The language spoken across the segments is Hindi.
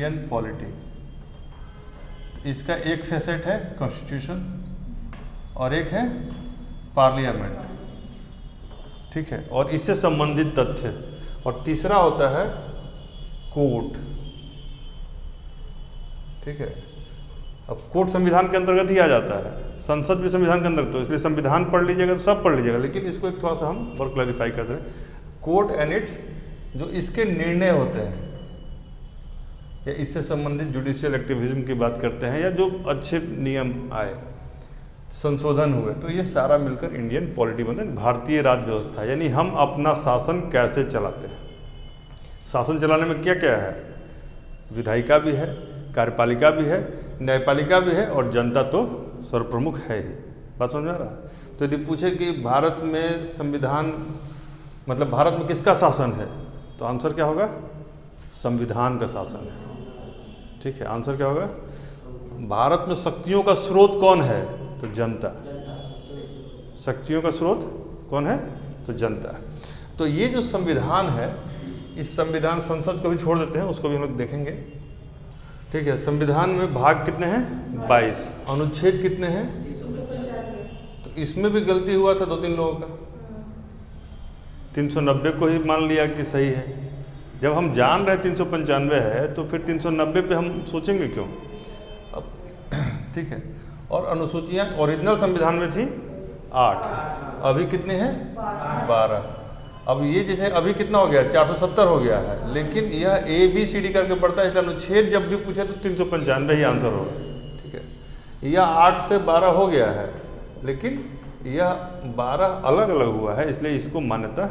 Indian polity. इसका एक फेसेट है कॉन्स्टिट्यूशन और एक है पार्लियामेंट, ठीक है, और इससे संबंधित तथ्य, और तीसरा होता है कोर्ट, ठीक है। अब कोर्ट संविधान के अंतर्गत ही आ जाता है, संसद भी संविधान के अंतर्गत, तो इसलिए संविधान पढ़ लीजिएगा तो सब पढ़ लीजिएगा, लेकिन इसको एक थोड़ा सा हम और क्लैरिफाई कर दें। कोर्ट एंड इट्स जो इसके निर्णय होते हैं या इससे संबंधित जुडिशियल एक्टिविज्म की बात करते हैं, या जो अच्छे नियम आए, संशोधन हुए, तो ये सारा मिलकर इंडियन पॉलिटी बनता है, भारतीय राज्य व्यवस्था, यानी हम अपना शासन कैसे चलाते हैं। शासन चलाने में क्या क्या है, विधायिका भी है, कार्यपालिका भी है, न्यायपालिका भी है, और जनता तो सर्वप्रमुख है ही। बात समझ में आ रहा है? तो यदि पूछे कि भारत में संविधान मतलब भारत में किसका शासन है, तो आंसर क्या होगा, संविधान का शासन है, ठीक है। आंसर क्या होगा, भारत में शक्तियों का स्रोत कौन है, तो जनता। शक्तियों का स्रोत कौन है, तो जनता। तो ये जो संविधान है, इस संविधान संसद को भी छोड़ देते हैं, उसको भी हम लोग देखेंगे, ठीक है। संविधान में भाग कितने हैं, 22, अनुच्छेद कितने हैं, 395। तो इसमें भी गलती हुआ था 2-3 लोगों का, 390 को ही मान लिया कि सही है। जब हम जान रहे 395 है, तो फिर 390 पे हम सोचेंगे क्यों, अब ठीक है। और अनुसूचियाँ ओरिजिनल संविधान में थी 8, अभी कितने हैं, 12। अब ये जैसे अभी कितना हो गया, 470 हो गया है, लेकिन यह ABCD करके पढ़ता है, अनुच्छेद जब भी पूछे तो 395 ही आंसर होगा, ठीक है। यह 8 से 12 हो गया है, लेकिन यह 12 अलग अलग हुआ है, इसलिए इसको मान्यता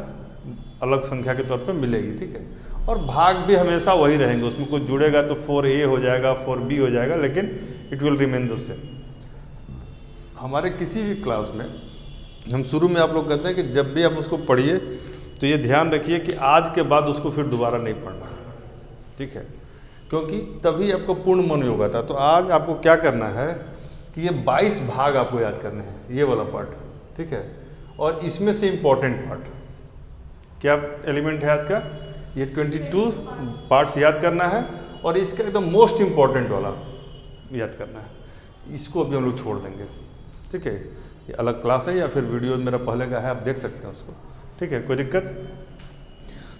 अलग संख्या के तौर पे मिलेगी, ठीक है। और भाग भी हमेशा वही रहेंगे, उसमें कुछ जुड़ेगा तो 4A हो जाएगा, 4B हो जाएगा, लेकिन it will remain the same. हमारे किसी भी क्लास में हम शुरू में आप लोग कहते हैं कि जब भी आप उसको पढ़िए तो ये ध्यान रखिए कि आज के बाद उसको फिर दोबारा नहीं पढ़ना, ठीक है, क्योंकि तभी आपको पूर्ण मन योग आता है। तो आज आपको क्या करना है कि ये 22 भाग आपको याद करने हैं, ये वाला पार्ट, ठीक है। और इसमें से इम्पोर्टेंट पार्ट क्या एलिमेंट है आज का, ये 22 पार्ट्स याद करना है, और इसका एकदम मोस्ट इम्पॉर्टेंट वाला याद करना है, इसको अभी हम लोग छोड़ देंगे, ठीक है। ये अलग क्लास है, या फिर वीडियो मेरा पहले का है, आप देख सकते हैं उसको, ठीक है, कोई दिक्कत।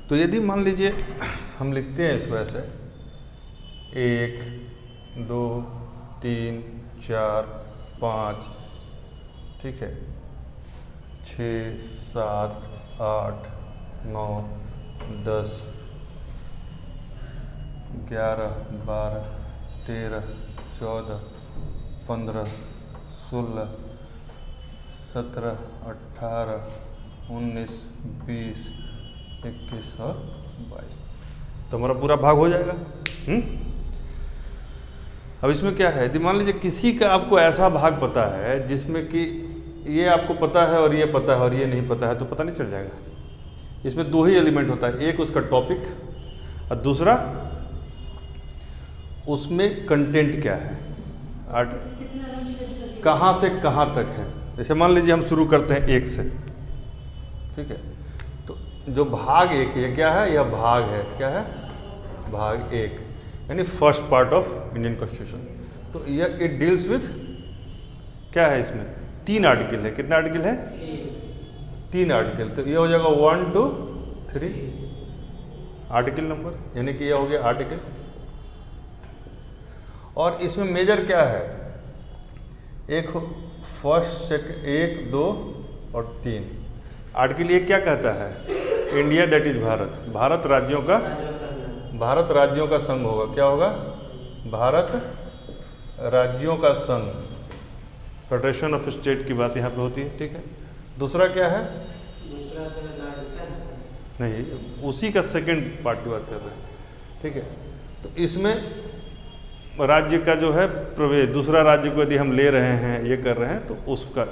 तो यदि मान लीजिए हम लिखते हैं इसको ऐसे 1 2 3 4 5, ठीक है, 6 7 8 9 10 11 12 13 14 15 16 17 18 19 20 21 और 22, तो हमारा पूरा भाग हो जाएगा। अब इसमें क्या है, यदि मान लीजिए किसी का आपको ऐसा भाग पता है जिसमें कि ये आपको पता है और ये पता है और ये नहीं पता है, तो पता नहीं चल जाएगा। इसमें 2 ही एलिमेंट होता है, एक उसका टॉपिक और दूसरा उसमें कंटेंट क्या है, कहाँ से कहाँ तक है। जैसे मान लीजिए हम शुरू करते हैं 1 से, ठीक है, तो जो भाग 1 है क्या है, यह भाग है, क्या है, भाग 1, यानी first part of Indian constitution. तो यह इट डील्स विथ क्या है, इसमें 3 आर्टिकल है, कितने आर्टिकल है, 3 आर्टिकल। तो ये हो जाएगा 1 2 3 आर्टिकल नंबर, यानी कि यह हो गया आर्टिकल। और इसमें मेजर क्या है, एक फर्स्ट सेकंड 1 2 और 3 आर्टिकल। ये क्या कहता है, India that is Bharat, Bharat राज्यों का संघ होगा, क्या होगा, भारत राज्यों का संघ, फेडरेशन ऑफ स्टेट की बात यहाँ पे होती है, ठीक है। दूसरा क्या है, नहीं, उसी का सेकंड पार्ट की बात कर रहे हैं, ठीक है। तो इसमें राज्य का जो है प्रवेश, दूसरा राज्य को यदि हम ले रहे हैं, ये कर रहे हैं, तो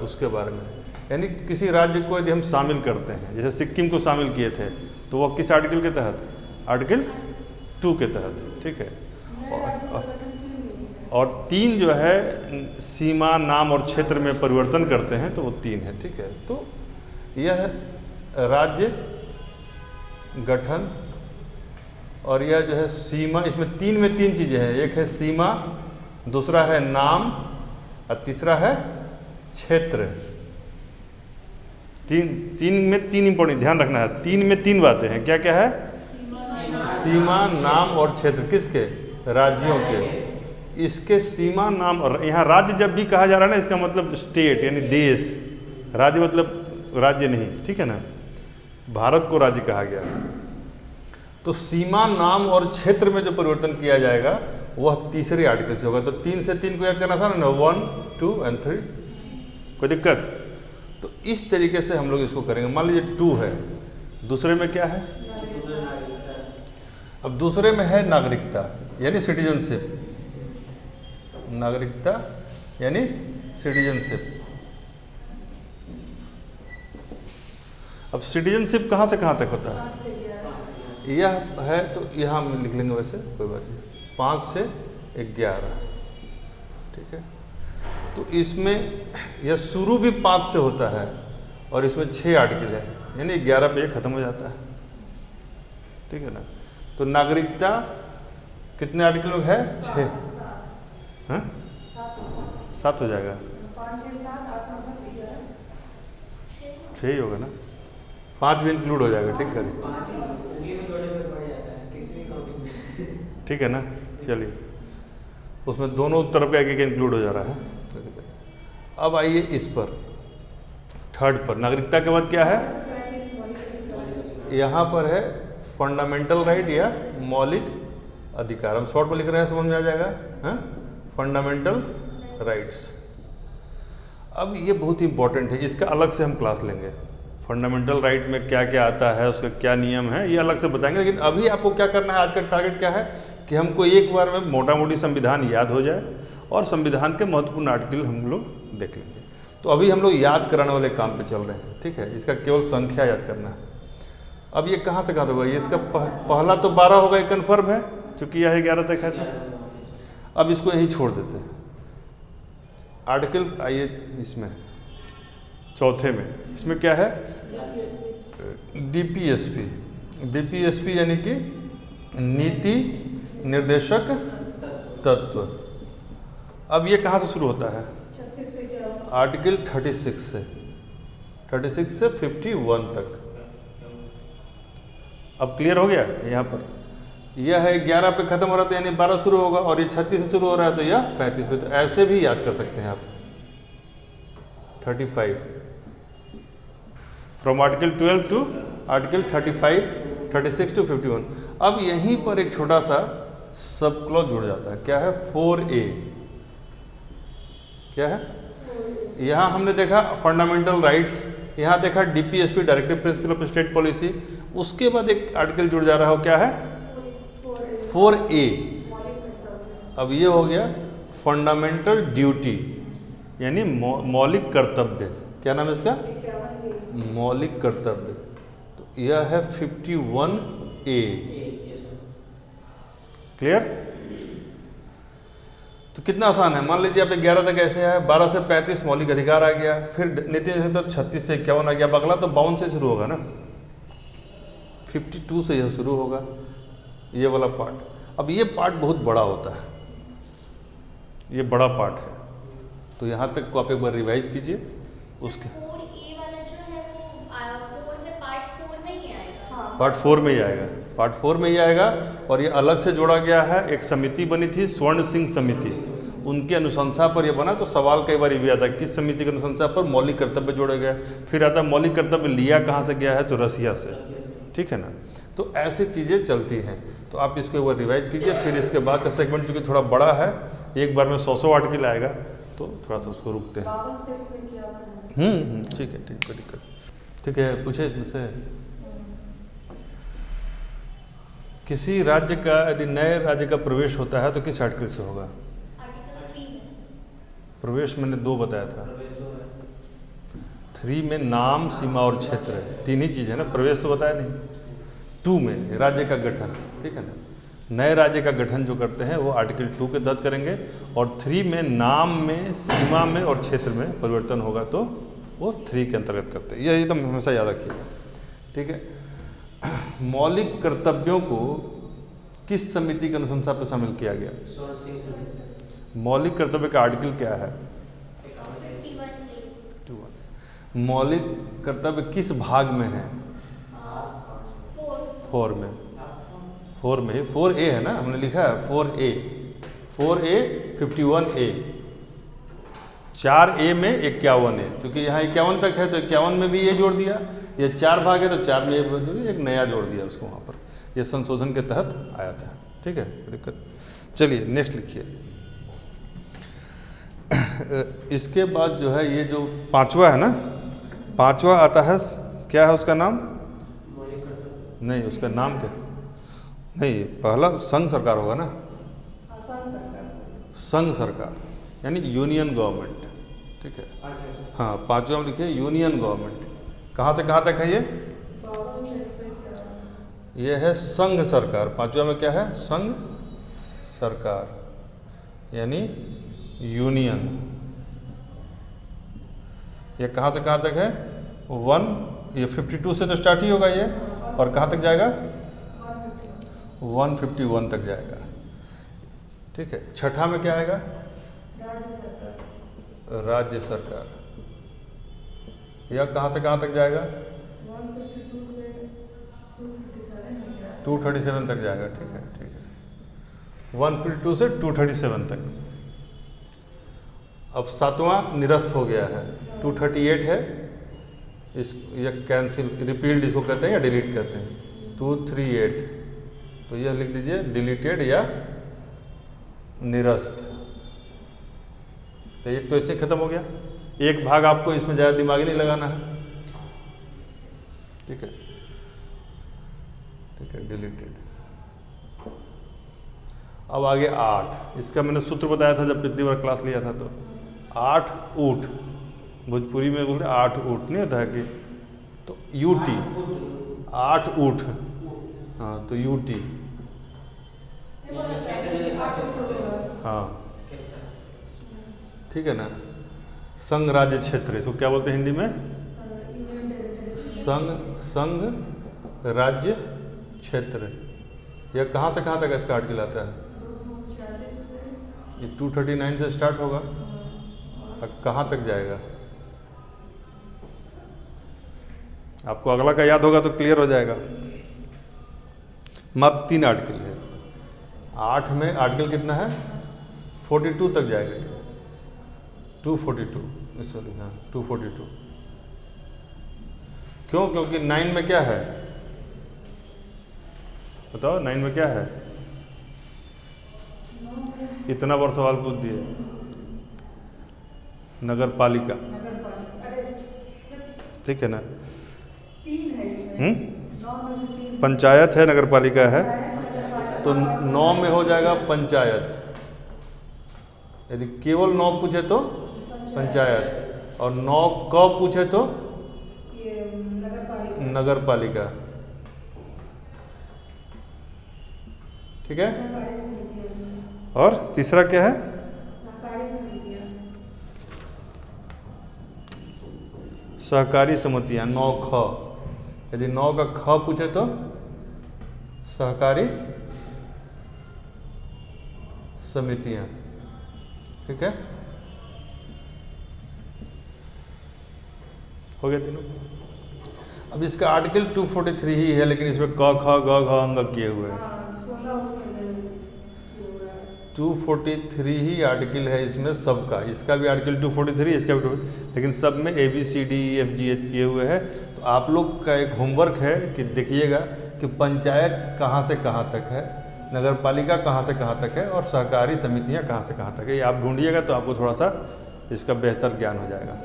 उसके बारे में, यानी किसी राज्य को यदि हम शामिल करते हैं, जैसे सिक्किम को शामिल किए थे, तो वो किस आर्टिकल के तहत, आर्टिकल 2 के तहत, ठीक है। और 3 जो है सीमा, नाम और क्षेत्र में परिवर्तन करते हैं, तो वो 3 है, ठीक है। तो यह राज्य गठन और यह जो है सीमा, इसमें तीन चीज़ें हैं। एक है सीमा, दूसरा है नाम और तीसरा है क्षेत्र। तीन में तीन इंपॉर्टेंट ध्यान रखना है। तीन में तीन बातें हैं। क्या क्या है? सीमा, नाम और क्षेत्र। किसके? राज्यों के। इसके सीमा, नाम और यहाँ राज्य जब भी कहा जा रहा है ना, इसका मतलब स्टेट यानी देश। राज्य मतलब राज्य नहीं, ठीक है ना। भारत को राज्य कहा गया। तो सीमा, नाम और क्षेत्र में जो परिवर्तन किया जाएगा वह तीसरे आर्टिकल से होगा। तो 3 से 3 को याद करना आसान है ना, 1, 2 और 3। कोई दिक्कत? तो इस तरीके से हम लोग इसको करेंगे। मान लीजिए 2 है, दूसरे में क्या है? अब दूसरे में है नागरिकता यानी सिटीजनशिप। नागरिकता यानी सिटीजनशिप। अब सिटीजनशिप कहाँ से कहाँ तक होता है? यह है तो यहाँ हम लिख लेंगे, वैसे कोई बात नहीं, 5 से 11, ठीक है। तो इसमें यह शुरू भी 5 से होता है और इसमें 6 आर्टिकल है, यानी 11 पे खत्म हो जाता है, ठीक है ना। तो नागरिकता कितने आर्टिकल में है? 6, हाँ 7 हो जाएगा, 6 ही होगा ना, 5 भी इंक्लूड हो जाएगा, ठीक है, ठीक है ना। चलिए, उसमें दोनों तरफ का एक इंक्लूड हो जा रहा है। अब आइए इस पर, थर्ड पर। नागरिकता के बाद क्या है? यहाँ पर है फंडामेंटल राइट या मौलिक अधिकार। हम शॉर्ट में लिख रहे हैं, समझ में आ जाएगा, हाँ, फंडामेंटल राइट्स। अब ये बहुत इंपॉर्टेंट है, इसका अलग से हम क्लास लेंगे। फंडामेंटल राइट में क्या क्या आता है, उसका क्या नियम है, ये अलग से बताएंगे। लेकिन अभी आपको क्या करना है, आज का टारगेट क्या है कि हमको एक बार में मोटा मोटी संविधान याद हो जाए और संविधान के महत्वपूर्ण आर्टिकल हम लोग देख लेंगे। तो अभी हम लोग याद कराने वाले काम पे चल रहे हैं, ठीक है। इसका केवल संख्या याद करना है। अब ये कहाँ से कहाँ होगा? ये इसका पहला तो 12 होगा, ये कन्फर्म है, चूँकि यह 11 तक है। तो अब इसको यहीं छोड़ देते हैं। आर्टिकल आइए इसमें चौथे में, इसमें क्या है? डीपीएसपी। डीपीएसपी यानी कि नीति निर्देशक तत्व। अब ये कहाँ से शुरू होता है? आर्टिकल 36 से 51 तक। अब क्लियर हो गया? यहाँ पर यह है 11 पे खत्म हो रहा था, यानी 12 शुरू होगा, और ये 36 से शुरू हो रहा है तो यह 35 पे। तो ऐसे भी याद कर सकते हैं आप। 35 from article 12 to article 35, 36 to 51। अब यहीं पर एक छोटा सा सब क्लॉज जुड़ जाता है। क्या है? 4A। क्या है? यहाँ हमने देखा फंडामेंटल राइट्स, यहाँ देखा DPSP directive principle of state policy. उसके बाद एक आर्टिकल जुड़ जा रहा हो, क्या है? 4A। अब ये हो गया फंडामेंटल ड्यूटी यानी मौलिक कर्तव्य। क्या नाम है इसका? मौलिक कर्तव्य। तो यह है 51A। क्लियर? तो कितना आसान है। मान लीजिए आप 11 तक ऐसे है, 12 से 35 मौलिक अधिकार आ गया, फिर नीति से तो 36 से 51 आ गया। अगला तो 52 से शुरू होगा ना, 52 से यह शुरू होगा, ये वाला पार्ट। अब ये पार्ट बहुत बड़ा होता है, ये बड़ा पार्ट है। तो यहाँ तक को आप एक बार रिवाइज कीजिए। उसके पार्ट 4 में ही आएगा, पार्ट 4 में ही आएगा। और ये अलग से जोड़ा गया है। एक समिति बनी थी, स्वर्ण सिंह समिति, उनके अनुशंसा पर यह बना। तो सवाल कई बार ये भी आता है, किस समिति के अनुशंसा पर मौलिक कर्तव्य जोड़े गए। फिर आता है मौलिक कर्तव्य लिया कहाँ से गया है, तो रसिया से, ठीक है ना। तो ऐसी चीज़ें चलती हैं। तो आप इसको एक बार रिवाइज कीजिए। फिर इसके बाद का सेगमेंट चूँकि थोड़ा बड़ा है, एक बार में 100 आर्टिकल आएगा, तो थोड़ा सा उसको रुकते हैं। ठीक है, ठीक, कोई दिक्कत, ठीक है। पूछे मुझसे, किसी राज्य का यदि नए राज्य का प्रवेश होता है तो किस आर्टिकल से होगा? आर्टिकल 3 में। प्रवेश मैंने 2 बताया था। 3 में नाम, सीमा और क्षेत्र है, 3 ही चीज़ है ना, प्रवेश तो बताया नहीं। 2 में राज्य का गठन, ठीक है ना, नए राज्य का गठन जो करते हैं वो आर्टिकल 2 के तहत करेंगे। और 3 में नाम में, सीमा में और क्षेत्र में परिवर्तन होगा तो वो 3 के अंतर्गत करते हैं। यह एकदम हमेशा याद रखिएगा, ठीक है। मौलिक कर्तव्यों को किस समिति की अनुशंसा पर शामिल किया गया? मौलिक कर्तव्य का आर्टिकल क्या है? 51A। मौलिक कर्तव्य किस भाग में है? 4 में। 4A है ना, हमने लिखा है 4A 51A। 4A में 51 है, क्योंकि यहाँ 51 तक है तो 51 में भी ये जोड़ दिया, ये 4 भाग है तो 4 में ये जोड़ दिया, एक नया जोड़ दिया उसको वहाँ पर। ये संशोधन के तहत आया था। ठीक है, दिक्कत। चलिए नेक्स्ट लिखिए। इसके बाद जो है ये जो 5वां है ना, 5वां आता है, क्या है उसका नाम? नहीं, उसका नाम क्या? नहीं, पहला संघ सरकार होगा ना, संघ सरकार यानी यूनियन गवर्नमेंट। ठीक है, हाँ 5वां में लिखिए यूनियन गवर्नमेंट। कहाँ से कहाँ तक है ये? ये है संघ सरकार। 5वां में क्या है? संघ सरकार यानी यूनियन। ये कहाँ से कहाँ तक है? 1, ये 52 से तो स्टार्ट ही होगा ये, और कहाँ तक जाएगा? 151 तक जाएगा। ठीक है, छठा में क्या आएगा? राज्य सरकार। यह कहाँ से कहाँ तक जाएगा? 237 तक जाएगा। ठीक है, ठीक है, 152 से 237 तक। अब 7वां निरस्त हो गया है, 238 है, इस या कैंसिल रिपील्ड इसको कहते हैं या डिलीट कहते हैं, 238। तो यह लिख दीजिए डिलीटेड या निरस्त। तो एक तो इससे खत्म हो गया, एक भाग आपको इसमें ज़्यादा दिमाग ही नहीं लगाना है। ठीक है, ठीक है, डिलीटेड। अब आगे 8, इसका मैंने सूत्र बताया था जब पिछली बार क्लास लिया था। तो 8 ऊठ, भोजपुरी में बोलते 8 ऊठ नहीं होता है कि, तो यूटी 8 ऊठ, हाँ तो यूटी, हाँ ठीक है ना। संघ राज्य क्षेत्र, इसको क्या बोलते हैं हिंदी में? संघ राज्य क्षेत्र। यह कहाँ से कहाँ तक इसका आर्टिकल आता है? ये 239 से स्टार्ट होगा और कहाँ तक जाएगा? आपको अगला का याद होगा तो क्लियर हो जाएगा। मात्र 3 आर्टिकल है इसमें। 8 में आर्टिकल कितना है? 42 तक जाएगा, 242, सॉरी हाँ 242। क्यों? क्योंकि 9 में क्या है बताओ? 9 में क्या है? इतना बार सवाल पूछ दिए। नगर पालिका, ठीक है ना। 3 है इसमें। पंचायत है, नगर पालिका है, तो 9 में हो जाएगा पंचायत। यदि केवल 9 पूछे तो पंचायत, और 9 क पूछे तो नगर पालिका। ठीक है। और तीसरा क्या है? सहकारी समितियां, 9 ख। यदि 9 का ख पूछे तो सहकारी समितियां। ठीक है, हो गया तीनों। अब इसका आर्टिकल 243 ही है, लेकिन इसमें क ख ग घ अंग किए हुए हैं। 243 ही आर्टिकल है इसमें सबका। इसका भी आर्टिकल 243, इसका भी 243, लेकिन सब में ABCDEFGH किए हुए हैं। तो आप लोग का एक होमवर्क है कि देखिएगा कि पंचायत कहाँ से कहाँ तक है, नगर पालिका कहाँ से कहाँ तक है, और सहकारी समितियाँ कहाँ से कहाँ तक है। ये आप ढूंढिएगा तो आपको थोड़ा सा इसका बेहतर ज्ञान हो जाएगा।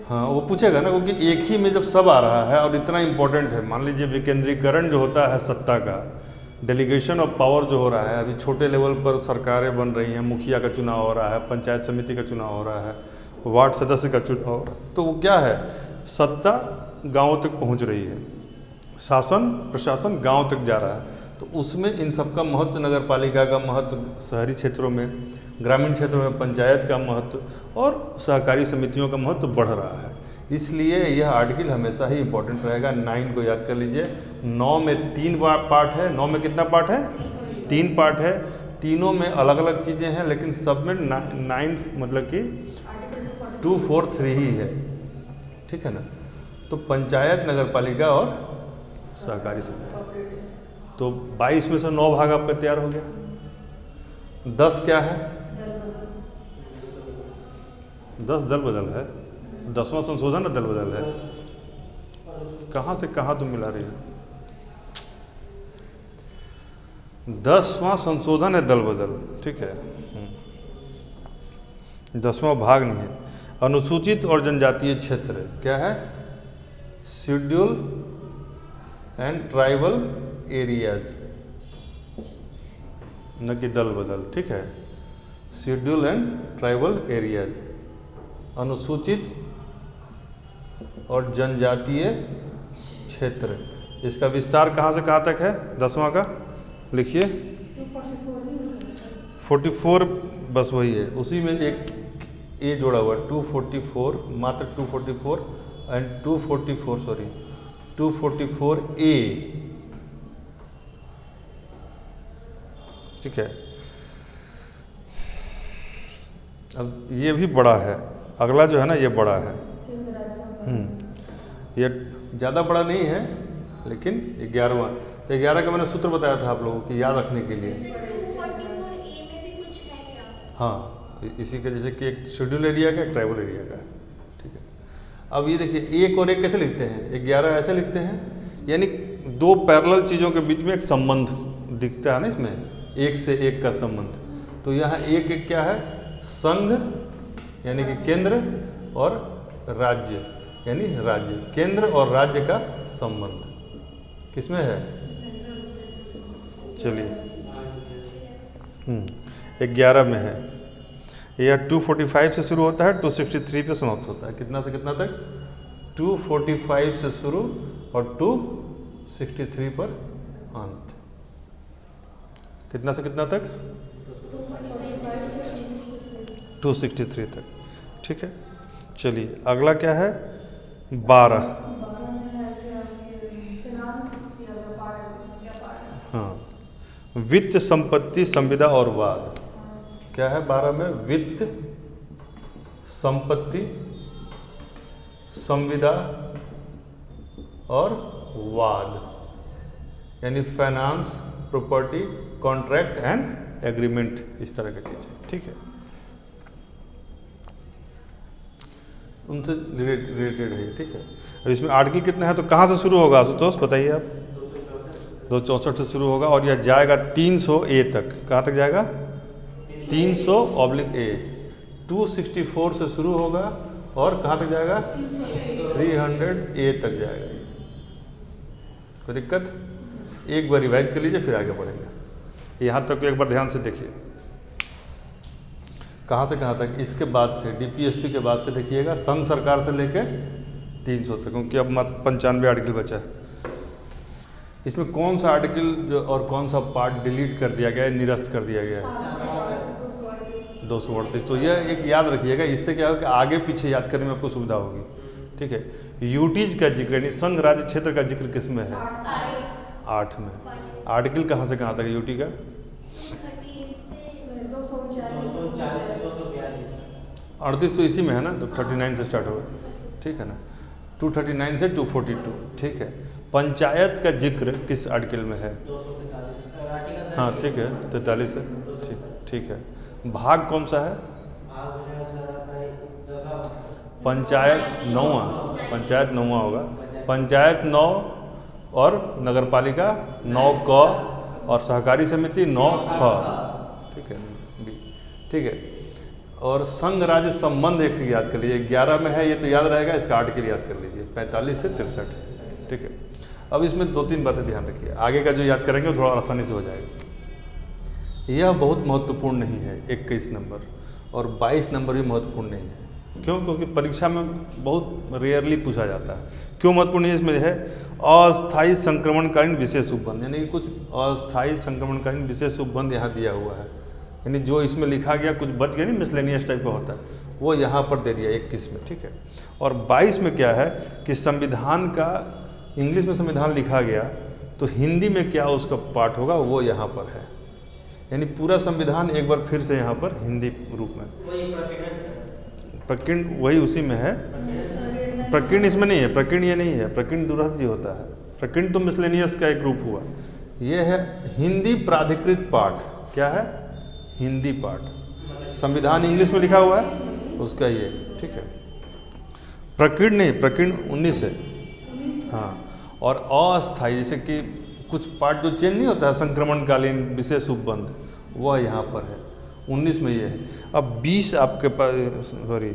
हाँ वो पूछेगा ना, क्योंकि एक ही में जब सब आ रहा है और इतना इम्पोर्टेंट है। मान लीजिए विकेंद्रीकरण जो होता है सत्ता का, डेलीगेशन ऑफ पावर जो हो रहा है, अभी छोटे लेवल पर सरकारें बन रही हैं, मुखिया का चुनाव हो रहा है, पंचायत समिति का चुनाव हो रहा है, वार्ड सदस्य का चुनाव हो रहा है, तो वो क्या है, सत्ता गाँव तक पहुँच रही है, शासन प्रशासन गाँव तक जा रहा है। तो उसमें इन सब का महत्व, नगर पालिका का महत्व, शहरी क्षेत्रों में, ग्रामीण क्षेत्रों में पंचायत का महत्व और सहकारी समितियों का महत्व बढ़ रहा है। इसलिए यह आर्टिकल हमेशा ही इंपॉर्टेंट रहेगा। 9 को याद कर लीजिए। 9 में 3 पार्ट है। 9 में कितना पार्ट है? 3 पार्ट है। तीनों में अलग अलग चीज़ें हैं, लेकिन सब में 9 मतलब कि 243 ही है, ठीक है ना। तो पंचायत, नगर पालिका और सहकारी समिति, तो 22 में से 9 भाग आपका तैयार हो गया। 10 क्या है? 10 दल बदल है। 10वां संशोधन है, दल बदल है। कहाँ से कहाँ तुम मिला रही हो? 10वां संशोधन है, दल बदल, ठीक है। 10वां भाग नहीं है। अनुसूचित और जनजातीय क्षेत्र क्या है? शेड्यूल एंड ट्राइबल एरियाज, न कि दल बदल, ठीक है। शेड्यूल एंड ट्राइबल एरियाज, अनुसूचित और जनजातीय क्षेत्र। इसका विस्तार कहाँ से कहाँ तक है? 10वां का लिखिए। 44 बस वही है, उसी में एक ए जोड़ा हुआ है। 244, मात्र 244 एंड 244 ए, ठीक है। अब ये भी बड़ा है, अगला जो है ना ये बड़ा है। ये ज़्यादा बड़ा नहीं है, लेकिन 11वां। तो 11 का मैंने सूत्र बताया था आप लोगों को याद रखने के लिए। 244A में भी कुछ है क्या? हाँ, इसी का जैसे कि एक शेड्यूल एरिया का, एक ट्राइबल एरिया का, ठीक है। अब ये देखिए, एक और एक कैसे लिखते हैं? 11 ऐसे लिखते हैं, यानी दो पैरेलल चीज़ों के बीच में एक संबंध दिखता है ना इसमें, एक से एक का संबंध। तो यहाँ एक एक क्या है? संघ यानी कि केंद्र, और राज्य यानी राज्य। केंद्र और राज्य का संबंध किसमें है? चलिए 11 में है। यह 245 से शुरू होता है, 263 पे समाप्त होता है। कितना से कितना तक? 245 से शुरू और 263 पर अंत। कितना से कितना तक? 263 तक, ठीक है। चलिए अगला क्या है? 12। हाँ, वित्त, संपत्ति, संविदा और वाद। क्या है 12 में? वित्त, संपत्ति, संविदा और वाद, यानी finance, property, contract and agreement, इस तरह की चीज़ें, ठीक है। उनसे रिलेटेड है, ठीक है। अब इसमें आर्टिकल कितना है, तो कहाँ से शुरू होगा आशुतोष बताइए आप? 264 से शुरू होगा और यह जाएगा 300 ए तक। कहाँ तक जाएगा? 300/A। 264 से शुरू होगा और कहाँ तक जाएगा? 300A तक जाएगा। कोई दिक्कत? एक बार रिवाइज कर लीजिए, फिर आगे बढ़ेंगे। यहाँ तक एक बार ध्यान से देखिए, कहाँ से कहाँ तक। इसके बाद से DPSP के बाद से देखिएगा संघ सरकार से लेके 300 तक, क्योंकि अब 95 आर्टिकल बचा है। इसमें कौन सा आर्टिकल जो और कौन सा पार्ट डिलीट कर दिया गया है, निरस्त कर दिया गया है? 238। तो यह एक याद रखिएगा, इससे क्या होगा कि आगे पीछे याद करने में आपको सुविधा होगी, ठीक है। यूटीज का जिक्र यानी संघ राज्य क्षेत्र का जिक्र किस में है? 8 में। आर्टिकल कहाँ से कहाँ तक है यूटी का? 38 तो इसी में है ना, तो 39 से स्टार्ट होगा, ठीक है ना। 239 से 242, ठीक है। पंचायत का जिक्र किस आर्टिकल में है? हाँ, ठीक है, 43 है, ठीक है। भाग कौन सा है? पंचायत 9वां होगा। पंचायत 9 और नगरपालिका 9 क और सहकारी समिति 9 ख, ठीक है, ठीक है। और संघ राज्य संबंध एक याद कर लीजिए, 11 में है, ये तो याद रहेगा, इसका आर्टिकल याद कर लीजिए 45 से 63, ठीक है। अब इसमें 2-3 बातें ध्यान रखिए, आगे का जो याद करेंगे थोड़ा आसानी से हो जाएगा। यह बहुत महत्वपूर्ण नहीं है 21 नंबर, और 22 नंबर भी महत्वपूर्ण नहीं है। क्यों? क्योंकि परीक्षा में बहुत रेयरली पूछा जाता है। क्यों महत्वपूर्ण है? इसमें है अस्थायी संक्रमणकालीन विशेष उपबंध, यानी कुछ अस्थायी संक्रमणकालीन विशेष उपबंध यहाँ दिया हुआ है, यानी जो इसमें लिखा गया कुछ बच गया नहीं, मिसलेनियस टाइप का होता है, वो यहाँ पर दे दिया 21 में, ठीक है। और 22 में क्या है कि संविधान का इंग्लिश में संविधान लिखा गया तो हिंदी में क्या उसका पाठ होगा वो यहाँ पर है, यानी पूरा संविधान एक बार फिर से यहाँ पर हिंदी रूप में। प्रकीर्ण वही उसी में है, प्रकीर्ण इसमें नहीं है, प्रकीर्ण ये नहीं है, प्रकीर्ण दूरस्थ जी होता है, प्रकीर्ण तो मिसलेनियस का एक रूप हुआ। ये है हिंदी प्राधिकृत पाठ, क्या है हिंदी पाठ, संविधान इंग्लिश में लिखा हुआ है उसका ये, ठीक है। प्रकीर्ण नहीं, प्रकीर्ण 19 है, हाँ। और अस्थायी जैसे कि कुछ पार्ट जो चेंज नहीं होता है, संक्रमणकालीन विशेष उपबंध, वह यहाँ पर है 19 में ये है। अब 20 आपके पास, सॉरी,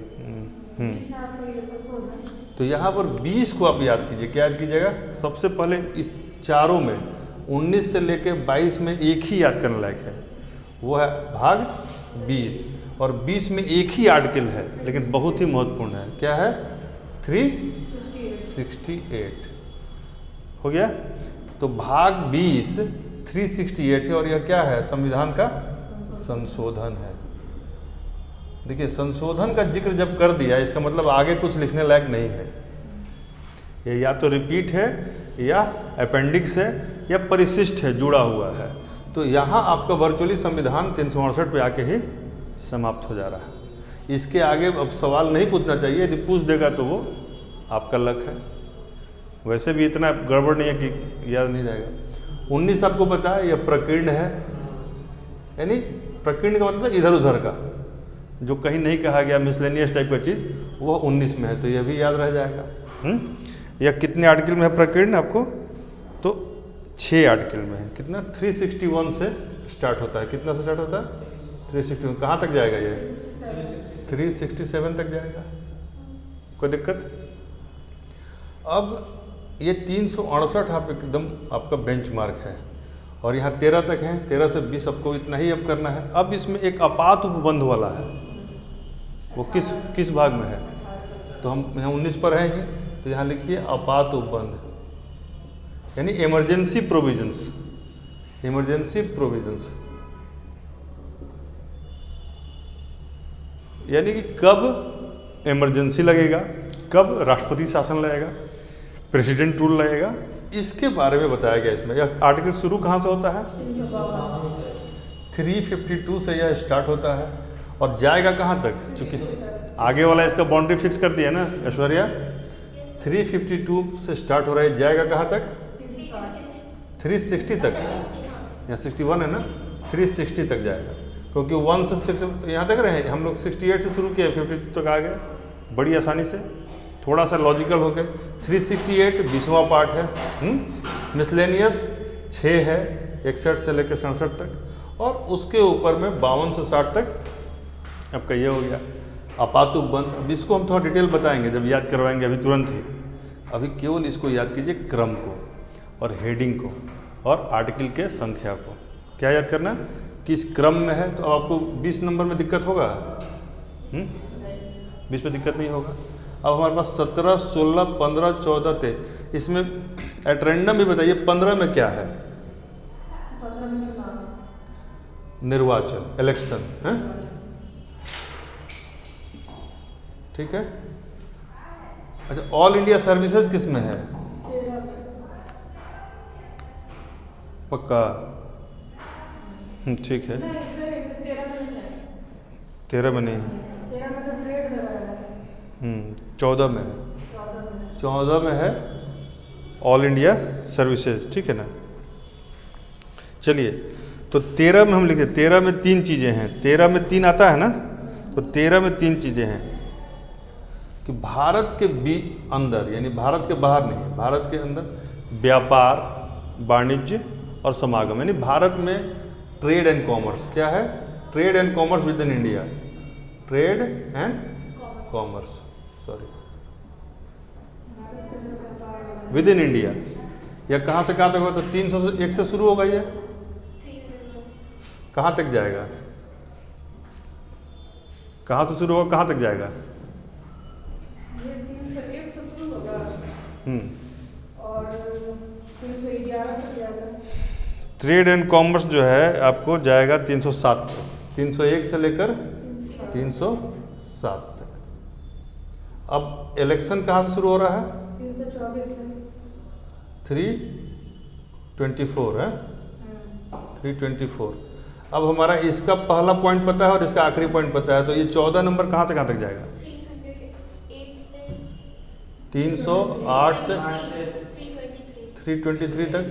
तो यहाँ पर 20 को आप याद कीजिए, क्या याद कीजिएगा, सबसे पहले इस चारों में 19 से लेके 22 में एक ही याद करने लायक है, वो है भाग 20, और 20 में एक ही आर्टिकल है लेकिन बहुत ही महत्वपूर्ण है, क्या है 368 हो गया। तो भाग 20 368 है और यह क्या है, संविधान का संशोधन है। देखिए संशोधन का जिक्र जब कर दिया इसका मतलब आगे कुछ लिखने लायक नहीं है, ये या तो रिपीट है या अपेंडिक्स है या परिशिष्ट है, जुड़ा हुआ है। तो यहाँ आपका वर्चुअली संविधान 368 पे आके ही समाप्त हो जा रहा है। इसके आगे अब सवाल नहीं पूछना चाहिए, यदि पूछ देगा तो वो आपका लक है, वैसे भी इतना गड़बड़ नहीं है कि याद नहीं रहेगा। 19 आपको पता है यह प्रकीर्ण है, यानी प्रकीर्ण का मतलब इधर उधर का, जो कहीं नहीं कहा गया मिसलेनियस टाइप का चीज़, वह 19 में है, तो यह भी याद रह जाएगा। यह कितने आर्टिकल में है प्रकीर्ण आपको, तो 6 आर्टिकल में है। कितना 361 से स्टार्ट होता है, कितना से स्टार्ट होता है 361, कहाँ तक जाएगा ये 367 तक जाएगा, कोई दिक्कत। अब ये 368 आप एकदम आपका बेंचमार्क है और यहाँ 13 तक है, 13 से 20 आपको इतना ही अब करना है। अब इसमें एक आपात उपबंध वाला है, वो किस भाग में है, तो हम यहाँ 19 पर हैं ही, तो यहाँ लिखिए आपात उपबंध, यानी इमरजेंसी प्रोविजंस, इमरजेंसी प्रोविजंस, यानी कि कब इमरजेंसी लगेगा, कब राष्ट्रपति शासन लगेगा, प्रेसिडेंट रूल लगेगा, इसके बारे में बताया गया इसमें। यह आर्टिकल शुरू कहाँ से होता है 352 से यह स्टार्ट होता है और जाएगा कहाँ तक, चूंकि आगे वाला इसका बाउंड्री फिक्स कर दिया ना ऐश्वर्या, 352 से स्टार्ट हो रहा है, जाएगा कहाँ तक 360 तक, यहाँ 61 है ना, 360 तक जाएगा, क्योंकि 1 से 6 यहाँ तक रहे, हम लोग 68 से शुरू किए 52 तक आ गए बड़ी आसानी से, थोड़ा सा लॉजिकल हो गए। 368 20वां पार्ट है, मिसलेनियस 6 है 61 से लेकर 67 तक, और उसके ऊपर में 52 से 60 तक आपका ये हो गया आपात उपबंध। अब इसको हम थोड़ा डिटेल बताएंगे जब याद करवाएंगे, अभी तुरंत ही, अभी केवल इसको याद कीजिए, क्रम को और हेडिंग को और आर्टिकल के संख्या को। क्या याद करना, किस क्रम में है, तो आपको 20 नंबर में दिक्कत होगा, 20 में दिक्कत नहीं होगा। अब हमारे पास 17, 16, 15, 14 थे, इसमें एट रैंडम भी बताइए 15 में क्या है, 15 में चुनाव, निर्वाचन, इलेक्शन है, ठीक है। अच्छा, ऑल इंडिया सर्विसेज किस में है, 13 में, पक्का, ठीक है, 13 में नहीं, 13 में तो ट्रेड वगैरह है, 14 में है, 14 में है ऑल इंडिया सर्विसेज, ठीक है ना। चलिए, तो 13 में हम लिखे, 13 में 3 चीज़ें हैं, 13 में 3 आता है ना, तो 13 में 3 चीज़ें हैं कि भारत के अंदर, यानी भारत के बाहर नहीं, भारत के अंदर व्यापार, वाणिज्य और समागम, यानी भारत में ट्रेड एंड कॉमर्स, क्या है, trade and commerce with in India, trade and commerce, sorry, with in India, या कहाँ से कहाँ तक होगा, तो 301 से शुरू होगा, ये कहाँ तक जाएगा, कहाँ से शुरू होगा कहाँ तक जाएगा, ये 301 से शुरू होगा और 311 तक जाएगा। ट्रेड एंड कॉमर्स जो है आपको जाएगा 307 तक, 301 से लेकर 307 तक। अब इलेक्शन कहाँ से शुरू हो रहा है? 324 से 324 है, 324। अब हमारा इसका पहला पॉइंट पता है और इसका आखिरी पॉइंट पता है, तो ये 14 नंबर कहाँ से कहाँ तक जाएगा? 308 से 323 तक।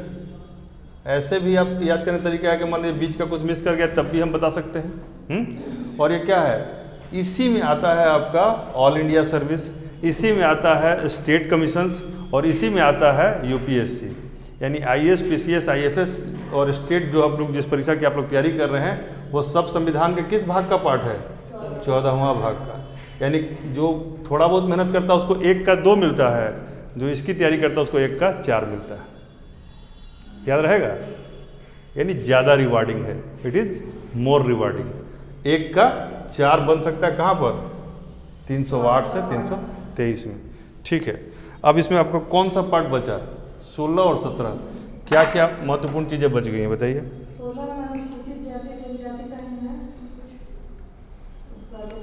ऐसे भी आप याद करने तरीका है कि मान लीजिए बीच का कुछ मिस कर गया तब भी हम बता सकते हैं। और ये क्या है? इसी में आता है आपका ऑल इंडिया सर्विस, इसी में आता है स्टेट कमीशंस और इसी में आता है यूपीएससी, यानी आईएएस, पीसीएस, आईएफएस और स्टेट जो आप लोग जिस परीक्षा की आप लोग तैयारी कर रहे हैं वो सब संविधान के किस भाग का पार्ट है? 14वां भाग का। यानी जो थोड़ा बहुत मेहनत करता है उसको 1 का 2 मिलता है, जो इसकी तैयारी करता है उसको 1 का 4 मिलता है। याद रहेगा? यानी ज़्यादा रिवार्डिंग है, इट इज़ मोर रिवार्डिंग। 1 का 4 बन सकता है कहाँ पर? 308 से 323 में। ठीक है, अब इसमें आपका कौन सा पार्ट बचा? 16 और 17 क्या क्या महत्वपूर्ण चीज़ें बच गई हैं बताइए? 16 में अनुसूचित जाति जनजाति का ही है उसका तो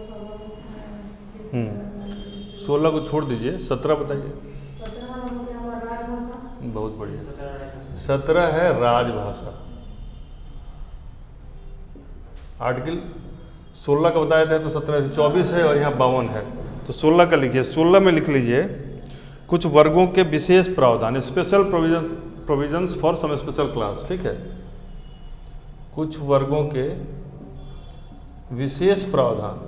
16 को छोड़ दीजिए, 17 बताइए। 17 हो गया हमारा राजभाषा। बहुत बढ़िया, 17 है राजभाषा। आर्टिकल 16 का बताया था तो 17 24 है और यहाँ 52 है, तो 16 का लिखिए। 16 में लिख लीजिए कुछ वर्गों के विशेष प्रावधान, special provisions for some special class. ठीक है, कुछ वर्गों के विशेष प्रावधान।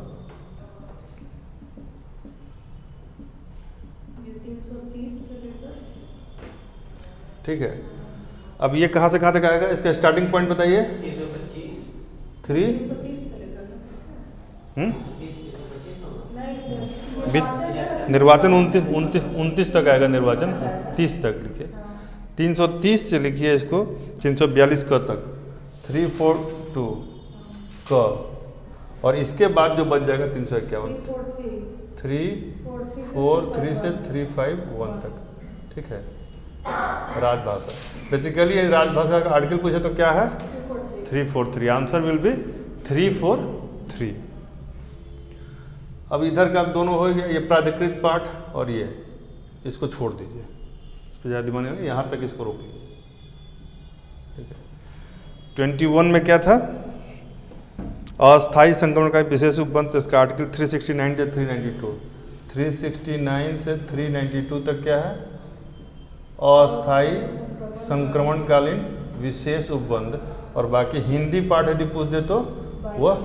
ये 330 से लेकर। ठीक है, अब ये कहाँ से कहाँ तक आएगा? इसका स्टार्टिंग पॉइंट बताइए। 330 से लेकर निर्वाचन 29 तक आएगा, निर्वाचन 30 तक लिखिए। 330 से लिखिए इसको 342 क तक, 342 क, और इसके बाद जो बच जाएगा 351, 343 से 351 तक। ठीक है, राजभाषा। बेसिकली राजभाषा का आर्टिकल पूछे तो क्या है? 343। Answer will be 343। अब इधर का दोनों हो गया, ये प्राधिकृत पाठ और ये, इसको छोड़ दीजिए, इस पर ज़्यादा दिमाग नहीं, यहाँ तक इसको रोक लीजिए। ठीक है, 21 में क्या था? अस्थायी संक्रमण का विशेष उपबंध, इसका आर्टिकल 369 से 392, 369 से 392 तक क्या है? अस्थायी संक्रमणकालीन विशेष उपबंध। और बाकी हिंदी पाठ यदि पूछ दे तो वह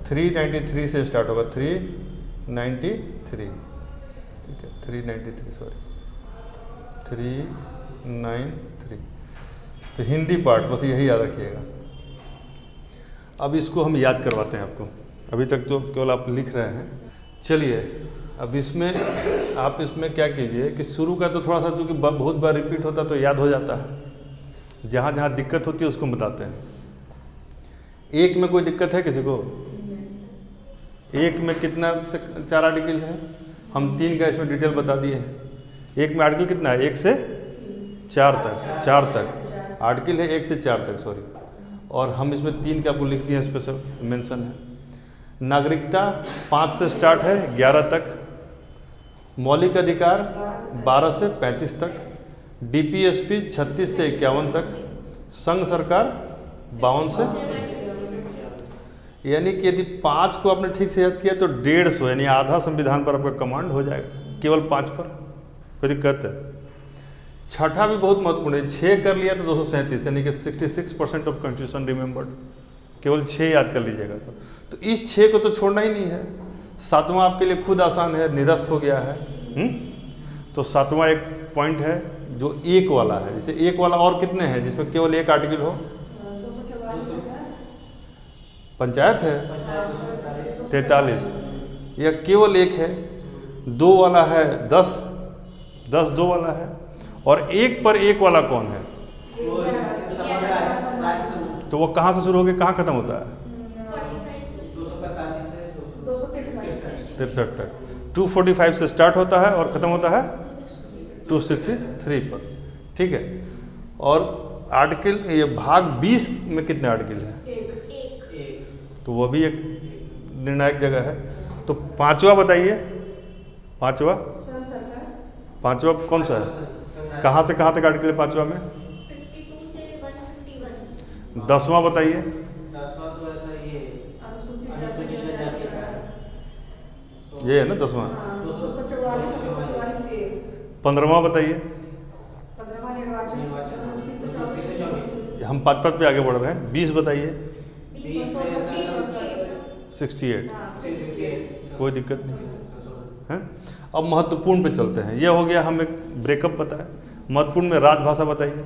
393 से स्टार्ट होगा, 393। ठीक है, 393 सॉरी 393। तो हिंदी पाठ बस यही याद रखिएगा। अब इसको हम याद करवाते हैं आपको, अभी तक तो केवल आप लिख रहे हैं। चलिए अब इसमें आप इसमें क्या कीजिए कि शुरू का तो थोड़ा सा चूँकि बहुत बार रिपीट होता है तो याद हो जाता है, जहाँ जहाँ दिक्कत होती है उसको बताते हैं। 1 में कोई दिक्कत है किसी को? 1 में कितना से 4 आर्टिकल है? हम 3 का इसमें डिटेल बता दिए हैं। 1 में आर्टिकल कितना है? 1 से 4 तक, 4 तक आर्टिकल है, 1 से 4 तक सॉरी। और हम इसमें 3 के आपको लिख दिए, स्पेशल मेंशन है। नागरिकता 5 से स्टार्ट है 11 तक। मौलिक अधिकार 12 से 35 तक। डीपीएसपी 36 से 51 तक। संघ सरकार 52 से, यानी कि यदि 5 को आपने ठीक से याद किया तो 150 यानी आधा संविधान पर आपका कमांड हो जाएगा, केवल 5 पर। कोई दिक्कत है? छठा भी बहुत महत्वपूर्ण है, 6 कर लिया तो 237 यानी कि 66% ऑफ कॉन्स्टिट्यूशन रिमेंबर्ड। केवल 6 याद कर लीजिएगा तो इस 6 को तो छोड़ना ही नहीं है। 7वां आपके लिए खुद आसान है, निरस्त हो गया है। तो 7वां एक पॉइंट है जो 1 वाला है। जैसे 1 वाला और कितने हैं जिसमें केवल 1 आर्टिकल हो? 244 पंचायत है 43, यह केवल 1 है। 2 वाला है 10, 2 वाला है। और 1 पर 1 वाला कौन है? तो वो कहाँ से शुरू होकर कहाँ खत्म होता है? 63 तक। 245 से स्टार्ट होता है और खत्म होता है 263 पर। ठीक है, और आर्टिकल ये भाग 20 में कितने आर्टिकल हैं? 1। तो वो भी एक निर्णायक जगह है। तो 5वां बताइए, पांचवा संघ सरकार, पांचवा कौन सा है? कहाँ से कहाँ तक आर्टिकल है पांचवा में? 52 से 151। 10वां बताइए। 10वां तो ऐसा ये अनुसूचित जाति जनजाति का, ये है ना 10वां। हाँ, 244 244 ए, 15वां बताइए। 15वां निर्वाचन, अनुसूचित से 24 हम 5 पे आगे बढ़ रहे हैं। 20 बताइए। 68। कोई दिक्कत नहीं है। अब महत्वपूर्ण पे चलते हैं। ये हो गया, हम एक ब्रेकअप बताया। महत्वपूर्ण में राजभाषा बताइए।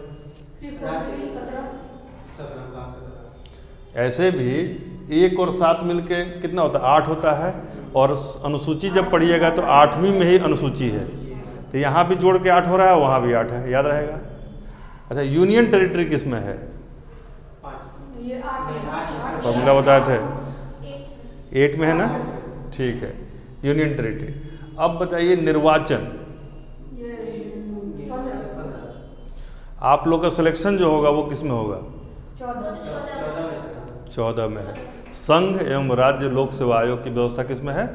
17 ऐसे भी 1 और 7 मिलके कितना होता है? 8 होता है। और अनुसूची जब पढ़िएगा तो 8वीं में ही अनुसूची है, तो यहाँ भी जोड़ के 8 हो रहा है, वहाँ भी 8 है, याद रहेगा। अच्छा, यूनियन टेरिटरी किस में है? ये 8 फॉर्मूला बताए थे 8 में है ना। ठीक है, यूनियन टेरिटरी। अब बताइए निर्वाचन। ये 15 आप लोग का सिलेक्शन जो होगा वो किस में होगा? 14 14 में है। संघ एवं राज्य लोक सेवा आयोग की व्यवस्था किस में है?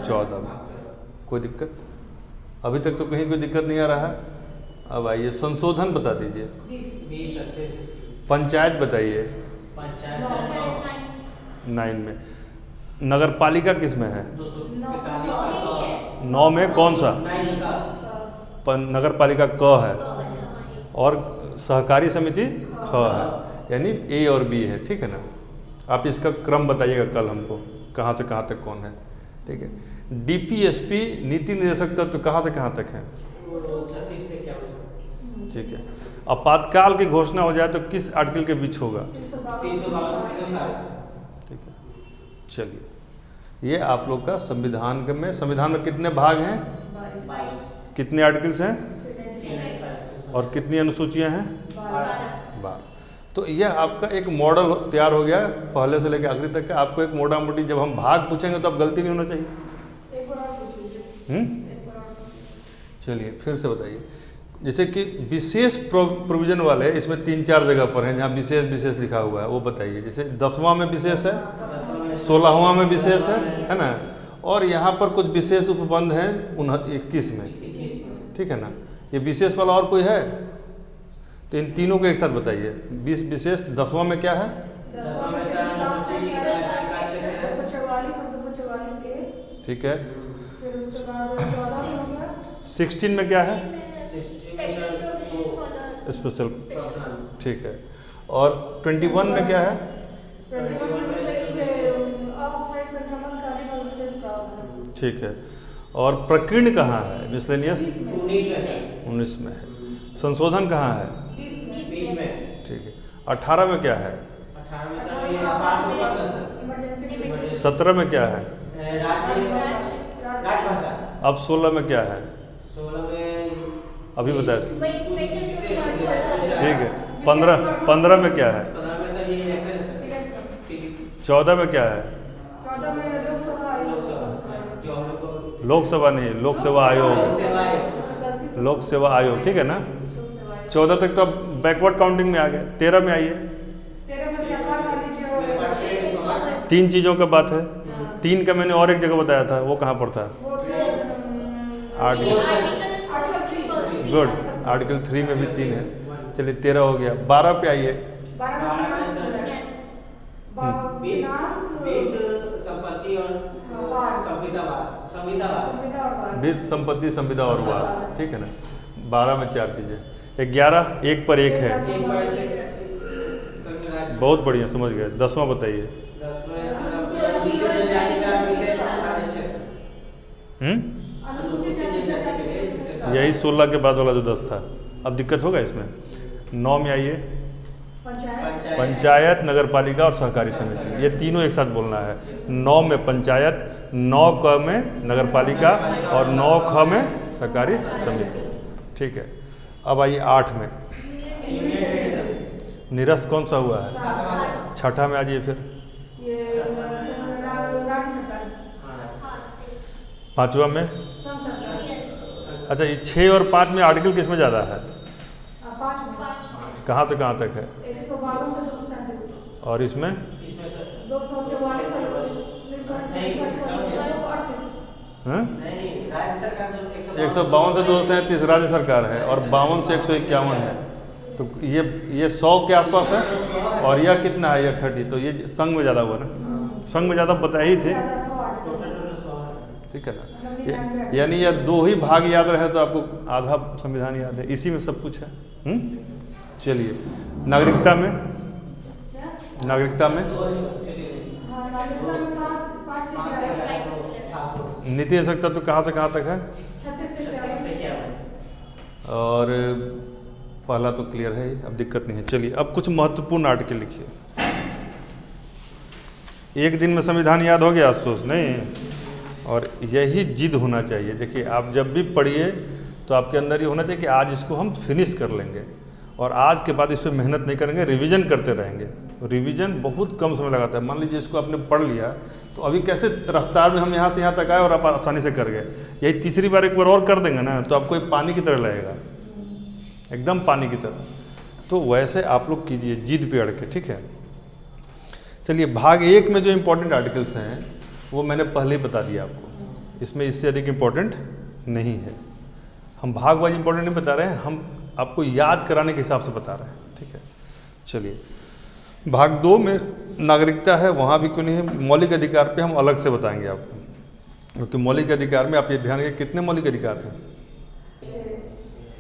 14 में। कोई दिक्कत? अभी तक तो कहीं कोई दिक्कत नहीं आ रहा है। अब आइए संशोधन बता दीजिए। 20 पंचायत बताइए। पंचायत 9 में। नगर पालिका किस में है? 9 में कौन सा? नगर पालिका क है और सहकारी समिति ख है, यानी ए और बी है। ठीक है ना। आप इसका क्रम बताइएगा कल हमको, कहाँ से कहाँ तक कौन है। ठीक है। डीपीएसपी नीति निर्देशक तत्व कहाँ से कहाँ तक है? ठीक है। आपातकाल की घोषणा हो जाए तो किस आर्टिकल के बीच होगा? 352 ठीक है, चलिए। ये आप लोग का संविधान में, संविधान में कितने भाग हैं? 22 कितने आर्टिकल्स हैं और कितनी अनुसूचियां हैं? 12। तो यह आपका एक मॉडल तैयार हो गया, पहले से लेकर आखिरी तक का। आपको एक मोटा मोटी, जब हम भाग पूछेंगे तो अब गलती नहीं होना चाहिए। एक बार और पूछ लीजिए। एक बार और। चलिए फिर से बताइए। जैसे कि विशेष प्रोविजन वाले, इसमें 3-4 जगह पर हैं जहाँ विशेष विशेष लिखा हुआ है, वो बताइए। जैसे 10वां में विशेष है, 16वां में विशेष है ना। और यहाँ पर कुछ विशेष उपबंध हैं 21 में। ठीक है ना। ये विशेष वाला और कोई है? तो इन तीनों को एक साथ बताइए। 20 विशेष। 10वां में क्या है? 10वां में 244 और 244 ए। ठीक है। फिर उसके बाद 14 में हो गया। 16 में क्या है? Special provision for the special. ठीक है। और 21 में क्या है? 21 में से अस्थायी संक्रमणकालीन और विशेष प्रावधान। ठीक है। और प्रकीर्ण कहाँ है? मिसलेनियस 19 में है। संशोधन कहाँ है? 20 में। ठीक है। 18 में क्या है? 18 में सर ये आपात इमरजेंसी 17 में क्या है? राजभाषा। अब 16 में क्या है? 16 में अभी बताया था। वही स्पेशल ठीक है। 15 में क्या है? 15 में सर ये इलेक्शन है सर। इलेक्शन। ठीक है। 14 में क्या है? 14 में लोकसभा आयोग। जो हम लोग को लोकसभा नहीं, लोक सेवा आयोग। सेवा आयोग। लोक सेवा आयोग। ठीक है ना। लोकसभा आयोग। 14 तक तो अब बैकवर्ड काउंटिंग में आ गए। 13 में आइए। 13 में व्यापार वाणिज्य और 3 चीज़ों का बात है। 3 का मैंने और एक जगह बताया था, वो कहाँ पर था? वो आर्टिकल। गुड। आर्टिकल 3 में भी 3 है। चलिए 13 हो गया। 12 पे आइए। 12 में फाइनेंस, बीज संपत्ति और संविदा वाद। बीज संपत्ति, संविदा और वाद। ठीक है ना। 12 में 4 चीज़ें। 11 एक पर एक है। एक बार से संघराज्य। बहुत बढ़िया, समझ गए। 10वां बताइए। 10 में अनुसूचित जनजाति का विशेष अधिकार क्षेत्र। अनुसूचित जनजाति के लिए विशेष यही 16 के बाद वाला जो 10 था। अब दिक्कत होगा इसमें। 9 में आइए। पंचायत। पंचायत, नगर पालिका और सहकारी समिति, ये तीनों एक साथ बोलना है। 9 में पंचायत, 9 क में नगर पालिका और 9 ख में सहकारी समिति। ठीक है। अब आइए 8 में। निरस्त कौन सा हुआ है? 6ठा में आ जाइए फिर। ये राज्य सरकार। 5वां में। संघ सरकार। अच्छा, ये 6 और 5 में आर्टिकल किस में ज़्यादा है? 5 में कहाँ से कहाँ तक है? 152 से 237 और इसमें? इसमें सर 244 और 238। हाँ? नहीं राज्य सरकार 152 से 237 राज्य सरकार है और 52 से 151 है, तो ये 100 के आसपास है और यह कितना है, यह 30, तो ये संघ में ज़्यादा हुआ ना, संघ में ज़्यादा बताए ही थे, ठीक है ना। यानी यह 2 ही भाग याद रहे तो आपको आधा संविधान याद है, इसी में सब कुछ है। चलिए, नागरिकता में, नागरिकता में नीति आवश्यकता तो कहाँ से कहाँ तक है, 36 से 42 और पहला तो क्लियर है, अब दिक्कत नहीं है। चलिए, अब कुछ महत्वपूर्ण आर्टिकल लिखिए। एक दिन में संविधान याद हो गया अफसोस नहीं, और यही जिद होना चाहिए। देखिए, आप जब भी पढ़िए तो आपके अंदर ये होना चाहिए कि आज इसको हम फिनिश कर लेंगे, और आज के बाद इस पर मेहनत नहीं करेंगे, रिवीजन करते रहेंगे। रिवीजन बहुत कम समय लगाता है। मान लीजिए इसको आपने पढ़ लिया, तो अभी कैसे रफ्तार में हम यहाँ से यहाँ तक आए और आप आसानी से कर गए। यही तीसरी बार एक बार और कर देंगे ना, तो आपको पानी की तरह लगेगा, एकदम पानी की तरह। तो वैसे आप लोग कीजिए जिद पे अड़ के, ठीक है। चलिए, भाग 1 में जो इम्पोर्टेंट आर्टिकल्स हैं वो मैंने पहले ही बता दिया आपको, इसमें इससे अधिक इम्पोर्टेंट नहीं है। हम भाग वाइज इम्पोर्टेंट नहीं बता रहे हैं, हम आपको याद कराने के हिसाब से बता रहे हैं, ठीक है। चलिए, भाग 2 में नागरिकता है, वहाँ भी क्यों नहीं है। मौलिक अधिकार पे हम अलग से बताएंगे आपको, क्योंकि मौलिक अधिकार में आप ये ध्यान रखिए कितने मौलिक अधिकार हैं,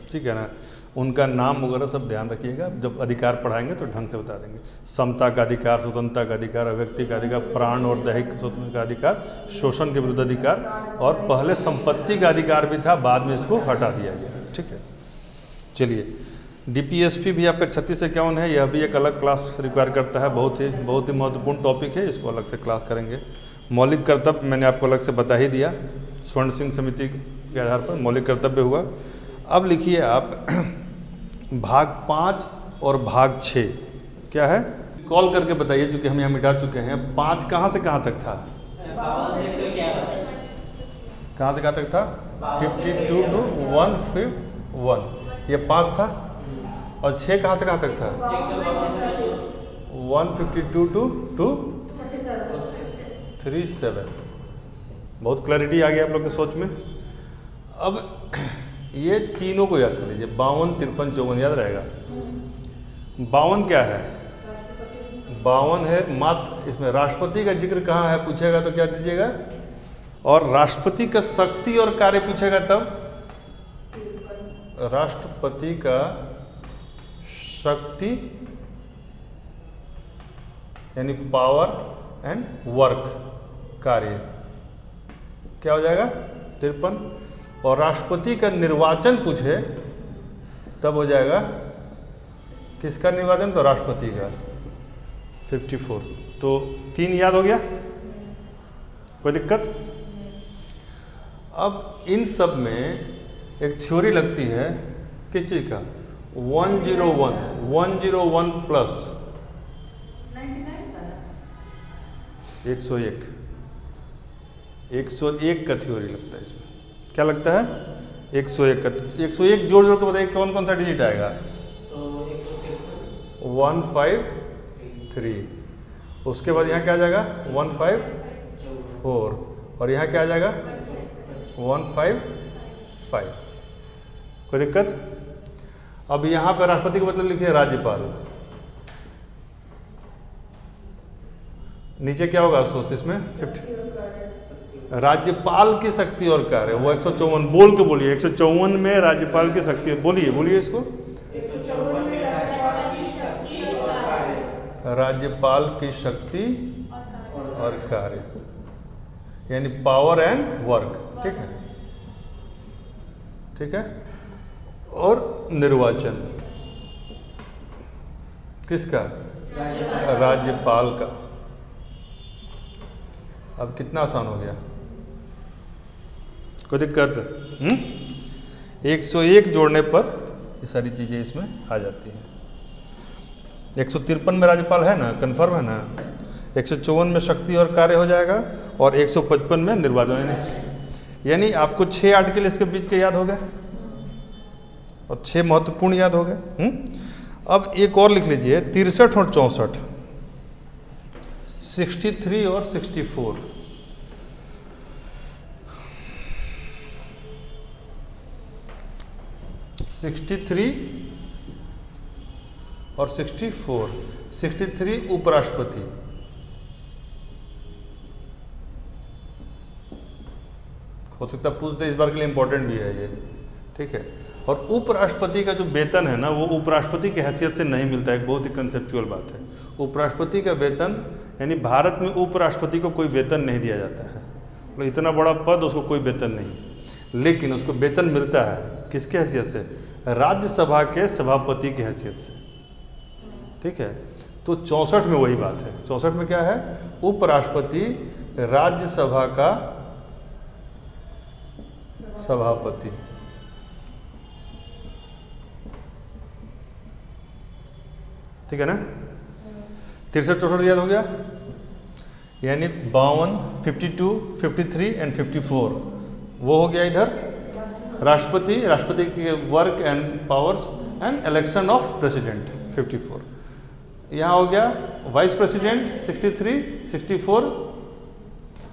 ठीक है ना। उनका नाम वगैरह सब ध्यान रखिएगा, जब अधिकार पढ़ाएंगे तो ढंग से बता देंगे। समता का अधिकार, स्वतंत्रता का अधिकार, अभिव्यक्ति का अधिकार, प्राण और दैहिक स्वतंत्रता का अधिकार, शोषण के विरुद्ध अधिकार, और पहले संपत्ति का अधिकार भी था, बाद में इसको हटा दिया गया, ठीक है। चलिए, डीपीएसपी भी आपका 36 से 51 है, यह भी एक अलग क्लास रिक्वायर करता है, बहुत ही महत्वपूर्ण टॉपिक है, इसको अलग से क्लास करेंगे। मौलिक कर्तव्य मैंने आपको अलग से बता ही दिया, स्वर्ण सिंह समिति के आधार पर मौलिक कर्तव्य हुआ। अब लिखिए आप भाग 5 और भाग 6 क्या है, कॉल करके बताइए, चूँकि हम यहाँ मिटा चुके हैं। 5 कहाँ से कहाँ तक था, कहाँ से कहाँ तक था, 52 to 151, ये 5 था। और 6 कहाँ से कहाँ तक था, 152 to 237। बहुत क्लैरिटी आ गई आप लोग के सोच में। अब ये तीनों को याद कर लीजिए, 52, 53, 54 याद रहेगा। 52 क्या है, 52 है मात्र, इसमें राष्ट्रपति का जिक्र कहाँ है पूछेगा तो क्या दीजिएगा, और राष्ट्रपति का शक्ति और कार्य पूछेगा तब राष्ट्रपति का शक्ति यानी पावर एंड वर्क, कार्य क्या हो जाएगा 53, और राष्ट्रपति का निर्वाचन पूछे तब हो जाएगा किसका निर्वाचन, तो राष्ट्रपति का 54। तो 3 याद हो गया, कोई दिक्कत। अब इन सब में एक थ्योरी लगती है किस चीज़ का, 101 प्लस 101 का थ्योरी लगता है। इसमें क्या लगता है, 101 का, 101 जोड़ के बताइए कौन कौन सा डिजिट आएगा, 153, उसके बाद यहाँ क्या आ जाएगा 154, और यहाँ क्या आ जाएगा 155। कोई दिक्कत। अब यहाँ पर राष्ट्रपति को मतलब लिखिए राज्यपाल, नीचे क्या होगा सोच इसमें 50, राज्यपाल की शक्ति और कार्य, वो 154 बोल के बोलिए, 154 में राज्यपाल की शक्ति, बोलिए इसको, राज्यपाल की शक्ति और कार्य यानी पावर एंड वर्क, ठीक है, ठीक है। और निर्वाचन किसका, राज्यपाल का। अब कितना आसान हो गया, कोई दिक्कत। 101 जोड़ने पर ये सारी चीज़ें इसमें आ जाती हैं। 153 में राज्यपाल है ना, कन्फर्म है ना, 154 में शक्ति और कार्य हो जाएगा, और 155 में निर्वाचन। यानी आपको 6 आर्टिकल इसके बीच के याद हो गए और 6 महत्वपूर्ण याद हो गए। अब एक और लिख लीजिए, 63 और 64, 63 और 64। 63 और 64। 63 उपराष्ट्रपति, हो सकता है पूछते, इस बार के लिए इंपॉर्टेंट भी है ये, ठीक है। और उपराष्ट्रपति का जो वेतन है ना, वो उपराष्ट्रपति की हैसियत से नहीं मिलता है, एक बहुत ही कंसेप्चुअल बात है। उपराष्ट्रपति का वेतन, यानी भारत में उपराष्ट्रपति को कोई वेतन नहीं दिया जाता है, मतलब इतना बड़ा पद उसको कोई वेतन नहीं, लेकिन उसको वेतन मिलता है किसके हैसियत से? राज्यसभा के सभापति की हैसियत से, ठीक है। तो 64 में वही बात है। 64 में क्या है? उपराष्ट्रपति राज्यसभा का सभापति, ठीक है ना। 63 64 याद हो गया, यानी 52, 52, 53 एंड 54 वो हो गया इधर राष्ट्रपति, राष्ट्रपति के work and powers and election of president 54। यहाँ हो गया vice president 63, 64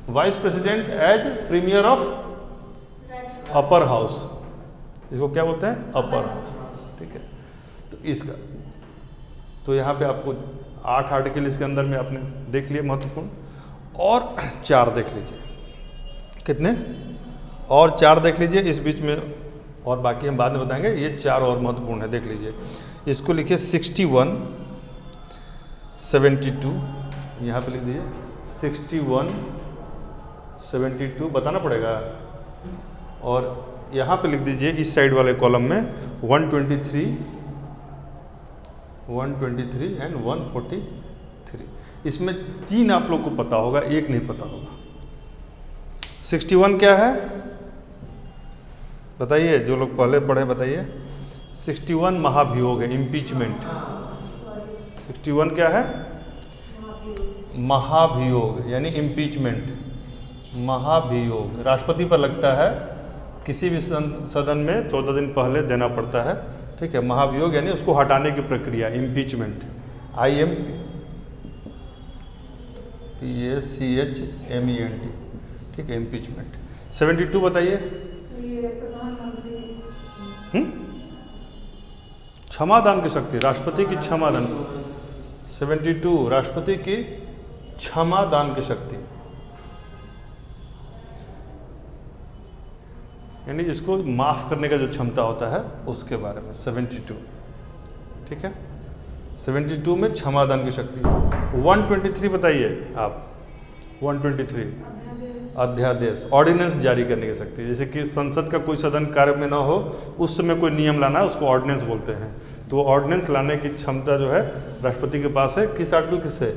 vice president as premier of upper house, इसको क्या बोलते हैं? अपर हाउस, ठीक है। तो इसका, तो यहाँ पे आपको 8 आर्टिकल इसके अंदर में आपने देख लिए महत्वपूर्ण, और 4 देख लीजिए, कितने? और 4 देख लीजिए इस बीच में, और बाकी हम बाद में बताएंगे। ये 4 और महत्वपूर्ण है, देख लीजिए। इसको लिखिए 61, 72, यहाँ पे लिख दीजिए 61, 72 बताना पड़ेगा, और यहाँ पे लिख दीजिए इस साइड वाले कॉलम में 123 एंड 143। इसमें 3 आप लोग को पता होगा, 1 नहीं पता होगा। 61 क्या है बताइए, जो लोग पहले पढ़े बताइए। 61 महाभियोग है, इम्पीचमेंट। 61 क्या है? महाभियोग, यानी इम्पीचमेंट, महाभियोग। राष्ट्रपति पर लगता है, किसी भी सदन में 14 दिन पहले देना पड़ता है, ठीक है। महाभियोग यानी उसको हटाने की प्रक्रिया, इम्पीचमेंट, IMPACHMENT, ठीक है, इम्पीचमेंट। 72 बताइए। ये प्रधानमंत्री क्षमादान की शक्ति, राष्ट्रपति की क्षमादान। 72 राष्ट्रपति की क्षमादान की शक्ति, यानी इसको माफ करने का जो क्षमता होता है उसके बारे में 72, ठीक है। 72 में क्षमादान की शक्ति। 123 बताइए आप। 123 अध्यादेश, ऑर्डिनेंस जारी करने की शक्ति। जैसे कि संसद का कोई सदन कार्य में ना हो, उस समय कोई नियम लाना है, उसको ऑर्डिनेंस बोलते हैं। तो ऑर्डिनेंस लाने की क्षमता जो है राष्ट्रपति के पास है। किस आर्टिकल किससे?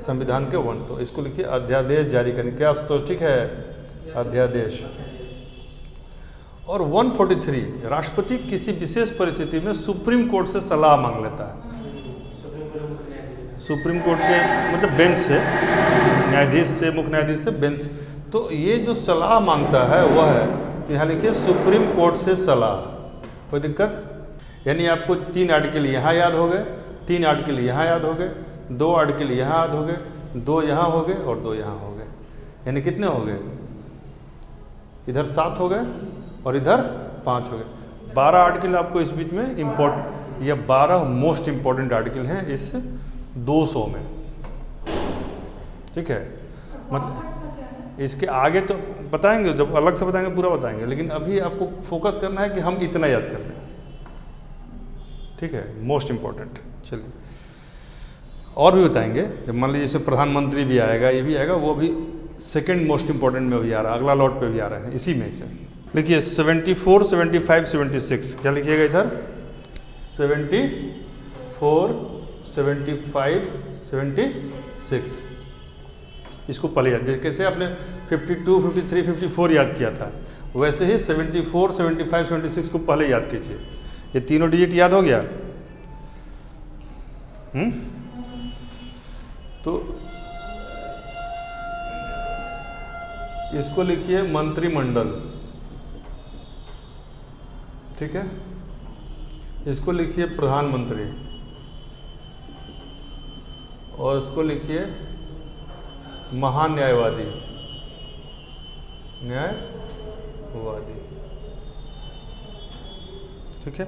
संविधान के 1। तो इसको लिखिए अध्यादेश जारी करने, क्या तो ठीक है, अध्यादेश। और 143 राष्ट्रपति किसी विशेष परिस्थिति में सुप्रीम कोर्ट से सलाह मांग लेता है। सुप्रीम कोर्ट के मतलब बेंच से, न्यायाधीश से, मुख्य न्यायाधीश से, बेंच। तो ये जो सलाह मांगता है वह है, तो यहाँ लिखिए सुप्रीम कोर्ट से सलाह। कोई दिक्कत? यानी आपको 3 आर्टिकल यहाँ याद हो गए, 3 आर्टिकल यहाँ याद हो गए, 2 आर्टिकल यहाँ याद हो गए, 2 यहाँ हो गए और 2 यहाँ हो गए। यानी कितने हो गए? इधर 7 हो गए और इधर 5 हो गए। 12 आर्टिकल आपको इस बीच में इम्पोर्टेंट, या 12 मोस्ट इम्पोर्टेंट आर्टिकल हैं इस 200 में, ठीक है। मतलब इसके आगे तो बताएंगे, जब अलग से बताएंगे पूरा बताएंगे, लेकिन अभी आपको फोकस करना है कि हम इतना याद कर लें, ठीक है, मोस्ट इम्पोर्टेंट। चलिए और भी बताएंगे। जब मान लीजिए इसमें प्रधानमंत्री भी आएगा, ये भी आएगा, वो अभी सेकंड मोस्ट इम्पोर्टेंट में भी आ रहा है, अगला लॉट पे भी आ रहा है, इसी में से। लिखिए 74, 75, 76, क्या लिखिएगा इधर? 74, 75, 76। इसको पहले याद, कैसे आपने 52, 53, 54 याद किया था, वैसे ही 74, 75, 76 को पहले याद कीजिए। ये तीनों डिजिट याद हो गया? तो इसको लिखिए मंत्रिमंडल, ठीक है। इसको लिखिए प्रधानमंत्री, और इसको लिखिए महान्यायवादी, न्यायवादी, ठीक है।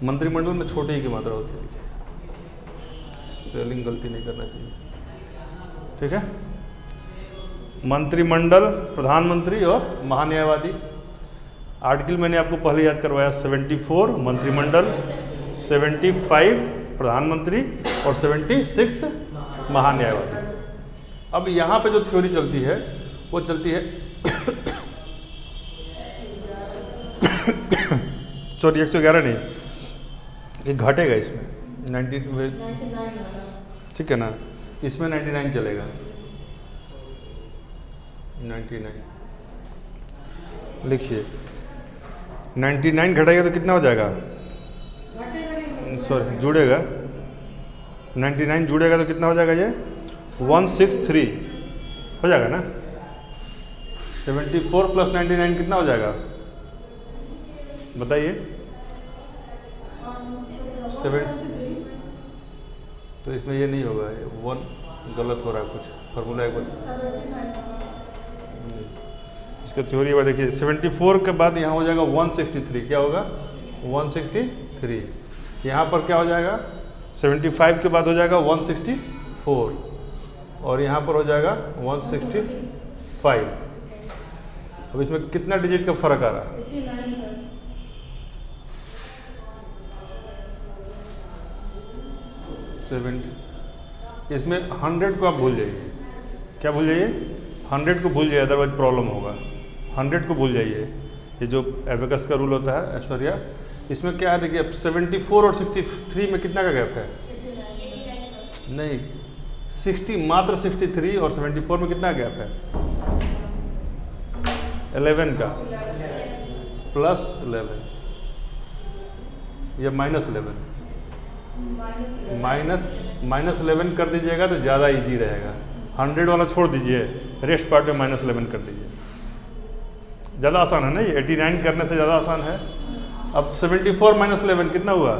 मंत्रिमंडल में छोटे ही की मात्रा होती है, देखिए स्पेलिंग गलती नहीं करना चाहिए, ठीक है। मंत्रिमंडल, प्रधानमंत्री और महान्यायवादी। आर्टिकल मैंने आपको पहले याद करवाया, 74 मंत्रिमंडल, 75 प्रधानमंत्री और 76 महान्यायवादी। अब यहाँ पे जो थ्योरी चलती है वो चलती है सॉरी 111 नहीं, ये घटेगा इसमें 90, ठीक है ना, इसमें 99 चलेगा, 99 लिखिए। 99 घटाएगा तो कितना हो जाएगा, सॉरी जुड़ेगा, 99 जुड़ेगा तो कितना हो जाएगा, ये 163 हो जाएगा ना। 74 प्लस 99 कितना हो जाएगा बताइए। 7, तो इसमें ये नहीं होगा, 1 गलत हो रहा है, कुछ फार्मूला एक बार इसका थ्योरी बार देखिए। 74 के बाद यहाँ हो जाएगा 163, क्या होगा 163। यहाँ पर क्या हो जाएगा, 75 के बाद हो जाएगा 164 और यहाँ पर हो जाएगा 165। अब इसमें कितना डिजिट का फर्क आ रहा है, 70। इसमें 100 को आप भूल जाइए, क्या भूल जाइए, 100 को भूल जाइए, अदरवाइज प्रॉब्लम होगा। 100 को भूल जाइए, ये जो एबेकस का रूल होता है ऐश्वर्या, इसमें क्या है देखिए, अब 74 और 63 में कितना का गैप है, नहीं 60, मात्र 63 और 74 में कितना गैप है, 11 का, प्लस 11 या -11, माइनस 11 कर दीजिएगा तो ज़्यादा इजी रहेगा। 100 वाला छोड़ दीजिए, रेस्ट पार्ट में -11 कर दीजिए, ज़्यादा आसान है ना, ये 89 करने से ज़्यादा आसान है। अब 74 - 11 कितना हुआ,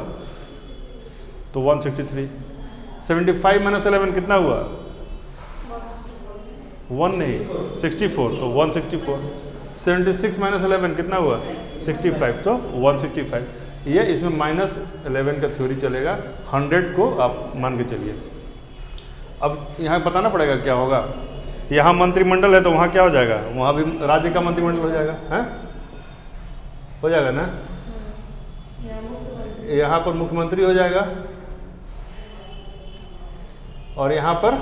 तो 163। 75 - 11 कितना हुआ, 1 नहीं 64, तो 164। 76 - 11 कितना हुआ, 65, तो 165। ये इसमें -11 का थ्योरी चलेगा, 100 को आप मान के चलिए। अब यहाँ बताना पड़ेगा क्या होगा, यहाँ मंत्रिमंडल है तो वहाँ क्या हो जाएगा, वहाँ भी राज्य का मंत्रिमंडल हो जाएगा, हैं हो जाएगा ना। यहाँ पर मुख्यमंत्री हो जाएगा और यहाँ पर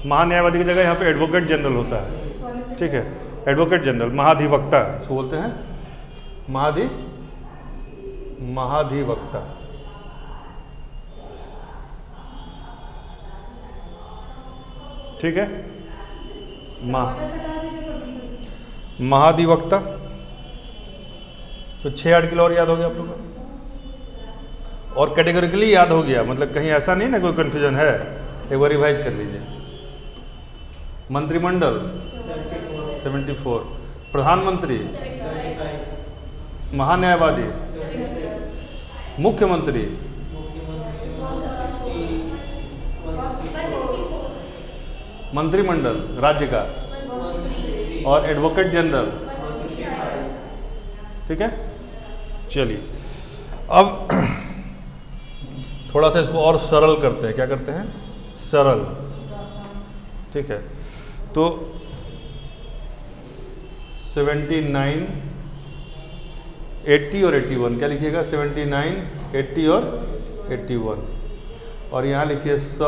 महान्यायवादी की जगह यहाँ पे एडवोकेट जनरल होता है, ठीक है, एडवोकेट जनरल, महाधिवक्ता इसको बोलते हैं, महाधिवक्ता। ठीक है, महाधिवक्ता। तो 6 आर्टिकल और याद हो गया आप लोगों को, और कैटेगोरिकली याद हो गया, मतलब कहीं ऐसा नहीं ना कोई कन्फ्यूजन है, एक बार रिवाइज कर लीजिए। मंत्रिमंडल 74, प्रधानमंत्री, महान्यायवादी, मुख्यमंत्री, मंत्रिमंडल राज्य का, और एडवोकेट जनरल, ठीक है। चलिए अब थोड़ा सा इसको और सरल करते हैं, क्या करते हैं, सरल, ठीक है। तो 79, 80 और 81, क्या लिखिएगा, 79, 80 और 81, और यहाँ लिखिए स,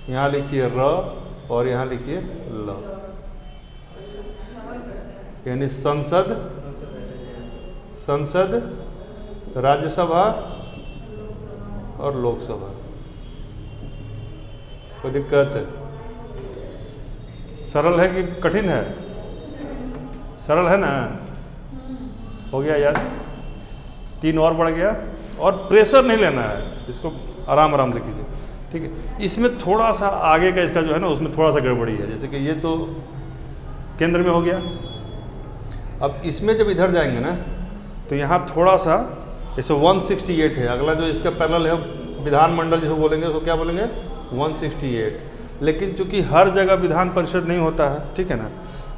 यहाँ लिखिए र, और यहाँ लिखिए ल, यानी संसद, राज्यसभा और लोकसभा। कोई दिक्कत है, सरल है कि कठिन है, सरल है ना, हो गया यार, 3 और बढ़ गया, और प्रेशर नहीं लेना है, इसको आराम आराम से कीजिए, ठीक है। इसमें थोड़ा सा आगे का इसका जो है ना, उसमें थोड़ा सा गड़बड़ी है, जैसे कि ये तो केंद्र में हो गया। अब इसमें जब इधर जाएंगे ना, तो यहाँ थोड़ा सा, जैसे 168 है, अगला जो इसका पैरेलल है विधानमंडल जिसको बोलेंगे, उसको क्या बोलेंगे, 168। लेकिन चूंकि हर जगह विधान परिषद नहीं होता है, ठीक है ना,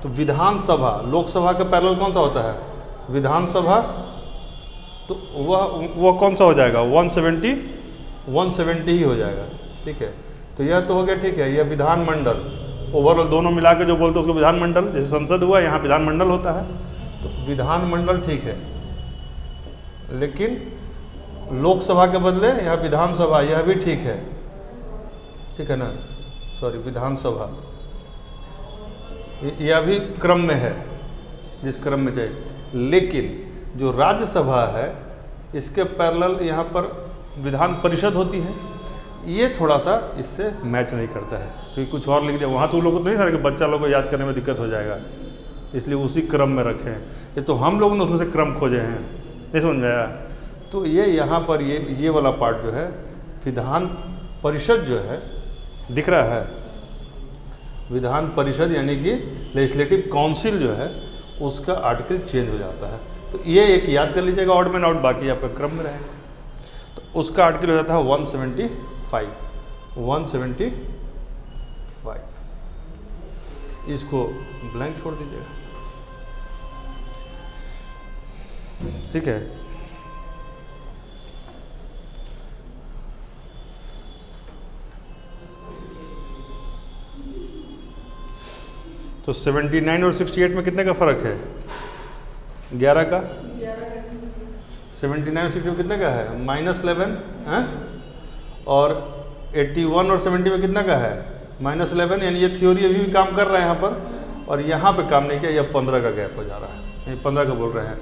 तो विधानसभा, लोकसभा का पैरेलल कौन सा होता है, विधानसभा तो वह कौन सा हो जाएगा, 170 ही हो जाएगा। ठीक है, तो यह तो हो गया। ठीक है, यह विधानमंडल ओवरऑल दोनों मिला के जो बोलते हैं उसको विधानमंडल, जैसे संसद हुआ यहाँ विधानमंडल होता है, तो विधानमंडल ठीक है। लेकिन लोकसभा के बदले यहाँ विधानसभा, यह भी ठीक है। ठीक है ना, सॉरी विधानसभा, यह भी क्रम में है जिस क्रम में चाहिए। लेकिन जो राज्यसभा है इसके पैरेलल यहाँ पर विधान परिषद होती है, ये थोड़ा सा इससे मैच नहीं करता है, क्योंकि कुछ और लिख दिया वहाँ। तो लोगों को नहीं सारे कि बच्चा लोगों को याद करने में दिक्कत हो जाएगा, इसलिए उसी क्रम में रखे हैं। ये तो हम लोगों ने उसमें से क्रम खोजे हैं, नहीं समझ में आया। तो ये यहाँ पर ये वाला पार्ट जो है विधान परिषद जो है दिख रहा है, विधान परिषद यानी कि लेजिस्लेटिव काउंसिल जो है उसका आर्टिकल चेंज हो जाता है। तो ये एक याद कर लीजिएगा, ऑड मैन आउट, बाकी आपका क्रम में रहेगा। तो उसका आर्टिकल हो जाता है 175। इसको ब्लैंक छोड़ दीजिएगा। ठीक है, तो 79 और 68 में कितने का फर्क है, 11 का। 79 और 68 कितने का है, -11 है। और 81 और 70 में कितना का है, -11। यानी ये थ्योरी अभी भी काम कर रहा है यहाँ पर, और यहाँ पे काम नहीं किया, यह 15 का गैप हो जा रहा है। ये 15 का बोल रहे हैं,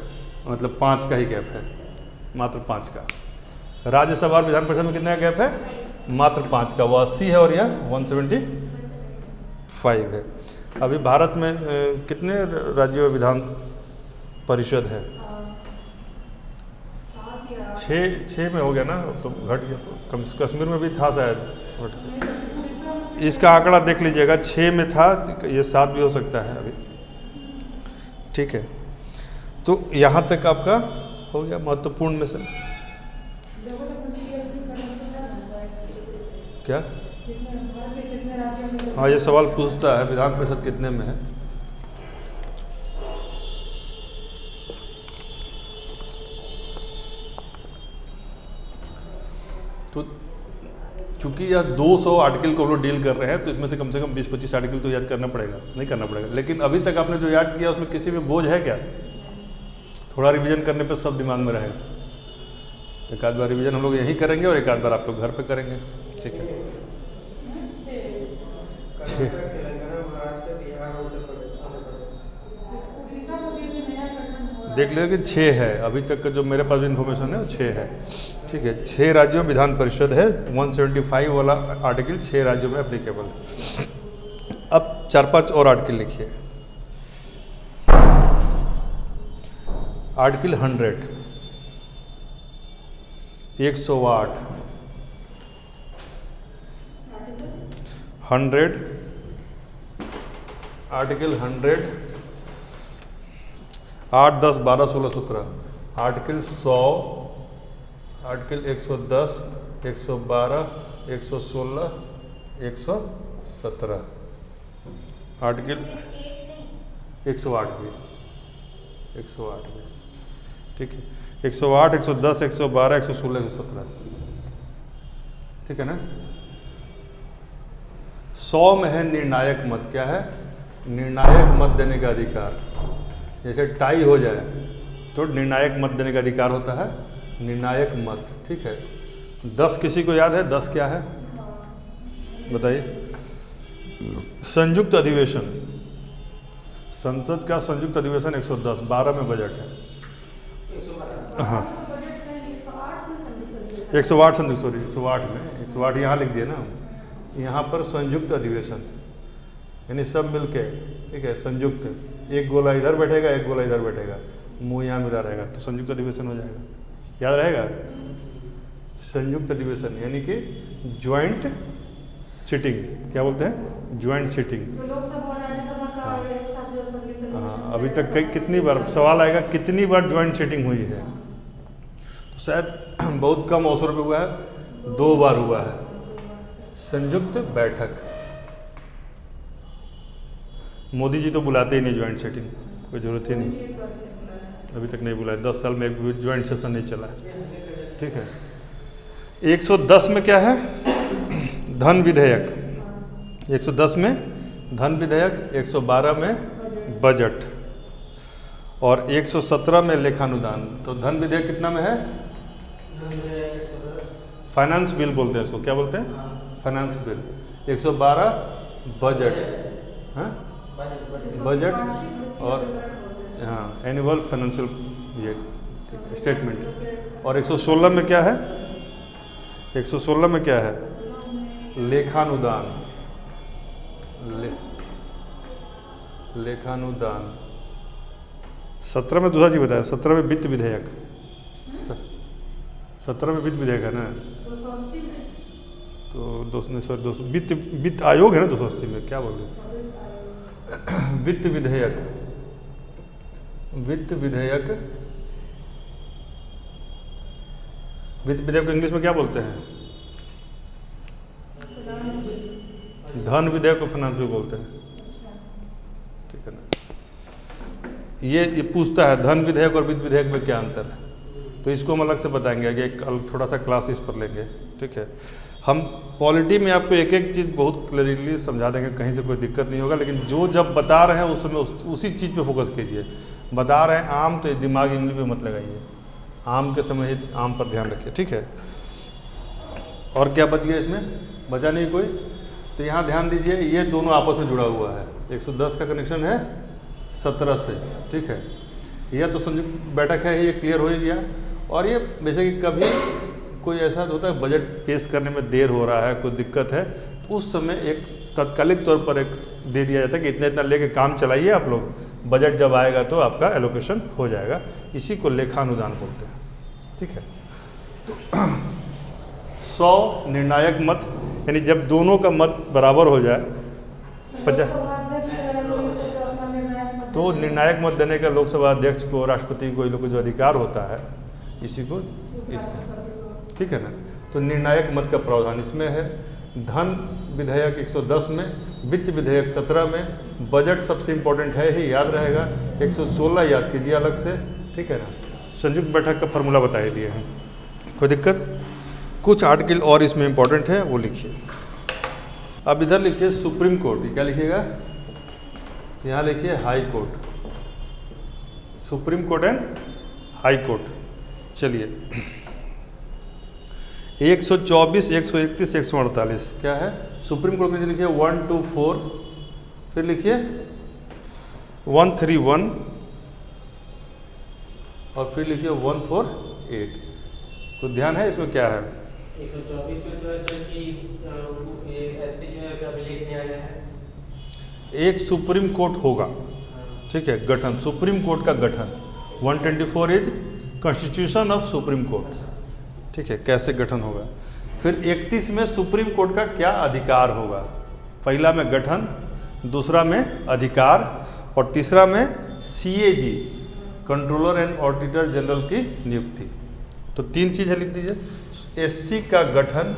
मतलब 5 का ही गैप है, मात्र 5 का। राज्यसभा और विधान परिषद में कितना का गैप है, मात्र 5 का। वो 80 है और यह 175 है। अभी भारत में कितने राज्यों में विधान परिषद है, 6 में हो गया ना, तो घट गया। कश्मीर में भी था शायद, घट गया। इसका आंकड़ा देख लीजिएगा, 6 में था, ये 7 भी हो सकता है अभी। ठीक है, तो यहाँ तक आपका हो गया महत्वपूर्ण में से। क्या, हाँ ये सवाल पूछता है विधान परिषद कितने में है। तो चूंकि यह 200 आर्टिकल को हम लोग डील कर रहे हैं, तो इसमें से कम 20-25 आर्टिकल तो याद करना पड़ेगा, नहीं करना पड़ेगा। लेकिन अभी तक आपने जो याद किया उसमें किसी में बोझ है क्या, थोड़ा रिवीजन करने पे सब दिमाग में रहेगा। एक आध बार रिवीजन हम लोग यहीं करेंगे और एक आध बार आप लोग घर पे करेंगे। ठीक है, 6 देख लें कि 6 है, अभी तक का जो मेरे पास इन्फॉर्मेशन है वो 6 है। ठीक है, 6 राज्यों में विधान परिषद है, 175 वाला आर्टिकल 6 राज्यों में एप्लीकेबल है। अब 4-5 और आर्टिकल लिखिए। Article 100, 108, 100, article 100, 8, 10, 12, 16, 17, article 100, article 110, 112, 116, 117, article 108 भी, 108 भी। ठीक है, 108, 110, 112, 116, 117। ठीक है ना। 100 में है निर्णायक मत। क्या है, निर्णायक मत देने का अधिकार। जैसे टाई हो जाए तो निर्णायक मत देने का अधिकार होता है, निर्णायक मत। ठीक है, 10 किसी को याद है, 10 क्या है बताइए। संयुक्त अधिवेशन, संसद का संयुक्त अधिवेशन 110, 12 में बजट है। हाँ 108 संयुक्त, सॉरी 108 में, 108 यहाँ लिख दिए ना, यहाँ पर संयुक्त अधिवेशन यानी सब मिलके। ठीक है, संयुक्त, एक गोला इधर बैठेगा, एक गोला इधर बैठेगा, मुंह यहाँ मिला रहेगा, तो संयुक्त अधिवेशन हो जाएगा। याद रहेगा, संयुक्त अधिवेशन यानी कि ज्वाइंट सिटिंग। क्या बोलते हैं, ज्वाइंट सिटिंग। हाँ, अभी तक कितनी बार सवाल आएगा, कितनी बार ज्वाइंट सिटिंग हुई है, तो शायद बहुत कम अवसर पे हुआ है, 2 बार हुआ है। संयुक्त बैठक, मोदी जी तो बुलाते ही नहीं ज्वाइंट सेटिंग, कोई जरूरत ही नहीं। अभी तक नहीं बुलाया, 10 साल में एक भी ज्वाइंट सेशन नहीं चला है। ठीक है, 110 में क्या है? धन विधेयक। 110 में धन विधेयक, 112 में बजट और 117 में लेखानुदान। तो धन विधेयक कितना में है? फाइनेंस बिल बोलते हैं इसको, क्या बोलते हैं? Finance bill. 112 बजट, हाँ बजट और हाँ एनुअल फाइनेंशियल ये स्टेटमेंट। और 116 में क्या है? 116 में क्या है? लेखानुदान। लेखानुदान। 17 में दूसरा चीज बताया, 17 में वित्त विधेयक। 17 में वित्त विधेयक है ना, 280 में तो वित्त आयोग है ना 280 में, क्या बोल रहे? वित्त विधेयक। वित्त विधेयक, वित्त विधेयक को इंग्लिश में क्या बोलते हैं? धन विधेयक को फाइनेंस बिल बोलते हैं। ठीक है ना, ये पूछता है धन विधेयक और वित्त विधेयक में क्या अंतर है, तो इसको हम अलग से बताएंगे आगे, कल थोड़ा सा क्लास इस पर लेंगे। ठीक है, हम पॉलिटी में आपको एक एक चीज़ बहुत क्लियरली समझा देंगे, कहीं से कोई दिक्कत नहीं होगा। लेकिन जो जब बता रहे हैं उस समय उसी चीज़ पे फोकस कीजिए। बता रहे हैं आम, तो दिमाग इमली पे मत लगाइए, आम के समय ही आम पर ध्यान रखिए। ठीक है, और क्या बच गया इसमें? बचा नहीं कोई? तो यहाँ ध्यान दीजिए, ये दोनों आपस में जुड़ा हुआ है। 110 का कनेक्शन है 17 से। ठीक है, यह तो संयुक्त बैठक है, ये क्लियर हो ही गया। और ये वैसे कि कभी कोई ऐसा होता है बजट पेश करने में देर हो रहा है, कोई दिक्कत है, तो उस समय एक तात्कालिक तौर पर एक दे दिया जाता है कि इतना इतना लेके काम चलाइए आप लोग, बजट जब आएगा तो आपका एलोकेशन हो जाएगा। इसी को लेखानुदान बोलते हैं। ठीक है, तो 100 निर्णायक मत, यानी जब दोनों का मत बराबर हो जाए, तो निर्णायक मत देने का लोकसभा अध्यक्ष को, राष्ट्रपति को, इन लोग को जो अधिकार होता है, इसी को ठीक है ना। तो निर्णायक मत का प्रावधान इसमें है। धन विधेयक 110 में, वित्त विधेयक 17 में, बजट सबसे इम्पोर्टेंट है ही, याद रहेगा। 116 याद कीजिए अलग से। ठीक है ना, संयुक्त बैठक का फॉर्मूला बताए दिए हैं, कोई दिक्कत? कुछ आर्टिकल और इसमें इम्पोर्टेंट है, वो लिखिए। अब इधर लिखिए सुप्रीम कोर्ट, क्या लिखिएगा? यहाँ लिखिए high court, supreme court and high court. चलिए 124, 131, 148 क्या है? सुप्रीम कोर्ट में लिखिए 124, फिर लिखिए 131 और फिर लिखिए 148। तो ध्यान है इसमें क्या है? 124 में तो है सर कि ऐसे जो है क्या विलेख नहीं आ गया है। एक सुप्रीम कोर्ट होगा, ठीक है, गठन, सुप्रीम कोर्ट का गठन। 124 is constitution of supreme court. ठीक है, कैसे गठन होगा। फिर 31 में सुप्रीम कोर्ट का क्या अधिकार होगा? पहला में गठन, दूसरा में अधिकार और तीसरा में CAG, controller and auditor general की नियुक्ति। तो 3 चीज़ें लिख दीजिए। SC का गठन,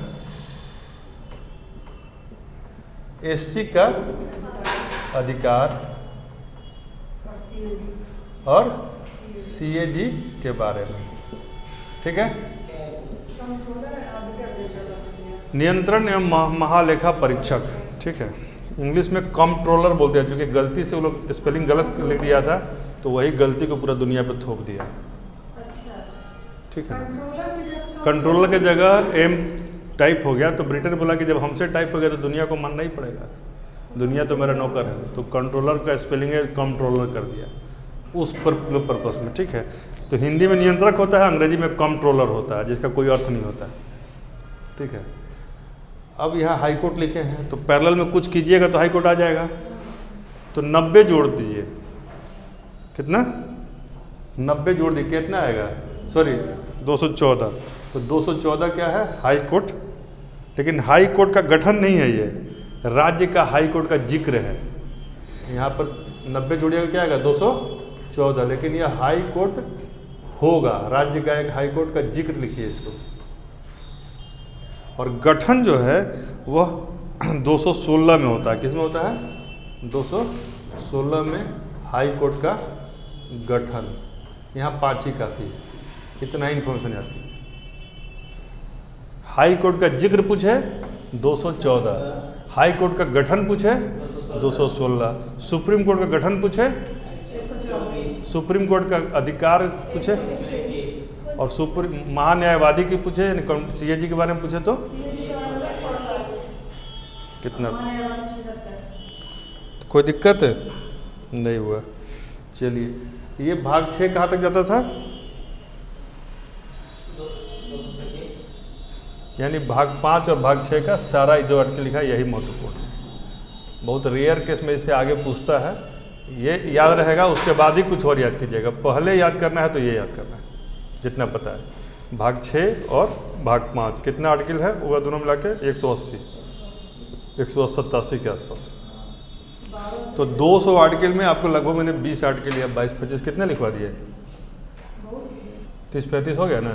SC का अधिकार और CAG के बारे में। ठीक है, नियंत्रण एवं महालेखा परीक्षक। ठीक है, इंग्लिश में कंट्रोलर बोलते हैं, जो कि गलती से वो लोग स्पेलिंग गलत लिख दिया था, तो वही गलती को पूरा दुनिया पे थोप दिया। ठीक है, कंट्रोलर की जगह M टाइप हो गया, तो ब्रिटेन बोला कि जब हमसे टाइप हो गया तो दुनिया को मानना ही पड़ेगा, दुनिया तो मेरा नौकर है। तो कंट्रोलर का स्पेलिंग है कंट्रोलर कर दिया उस पर्पस में। ठीक है, तो हिंदी में नियंत्रक होता है, अंग्रेजी में कंट्रोलर होता है, जिसका कोई अर्थ नहीं होता। ठीक है, अब यहाँ हाई कोर्ट लिखे हैं, तो पैरेलल में कुछ कीजिएगा तो हाई कोर्ट आ जाएगा। तो 90 जोड़ दीजिए, कितना? 90 जोड़ दीजिए, कितना आएगा? सॉरी 214। तो 214 क्या है? High court. लेकिन हाई कोर्ट का गठन नहीं है, ये राज्य का हाई कोर्ट का जिक्र है। यहाँ पर 90 जोड़िएगा क्या आएगा? 214। लेकिन यह हाई कोर्ट होगा, राज्य का एक हाई कोर्ट का जिक्र लिखिए इसको। और गठन जो है वह 216 में होता है। किस में होता है? 216 में हाई कोर्ट का गठन। यहाँ 5 ही काफ़ी है, इतना ही इन्फॉर्मेशन याद कीजिए। हाई कोर्ट का जिक्र पूछे 214, हाई कोर्ट का गठन पूछे 216, सुप्रीम कोर्ट का गठन पूछे, 124, सुप्रीम कोर्ट का अधिकार पूछे, और सुप्रीम महान्यायवादी की पूछे यानी CAG के बारे में पूछे तो कितना? कोई दिक्कत है? नहीं हुआ। चलिए, ये भाग 6 कहाँ तक जाता था? यानी भाग 5 और भाग 6 का सारा जो आर्टिकल लिखा है यही महत्वपूर्ण है। बहुत रेयर केस में इससे आगे पूछता है, ये याद रहेगा, उसके बाद ही कुछ और याद कीजिएगा। पहले याद करना है तो ये याद करना है जितना पता है। भाग 6 और भाग 5 कितना आर्टिकल है? वो दोनों मिला के 180, 187 के आसपास। तो 200 आर्टिकल में आपको लगभग मैंने 20 आर्टिकल या 22-25 कितने लिखवा दिए? 30-35 हो गया ना।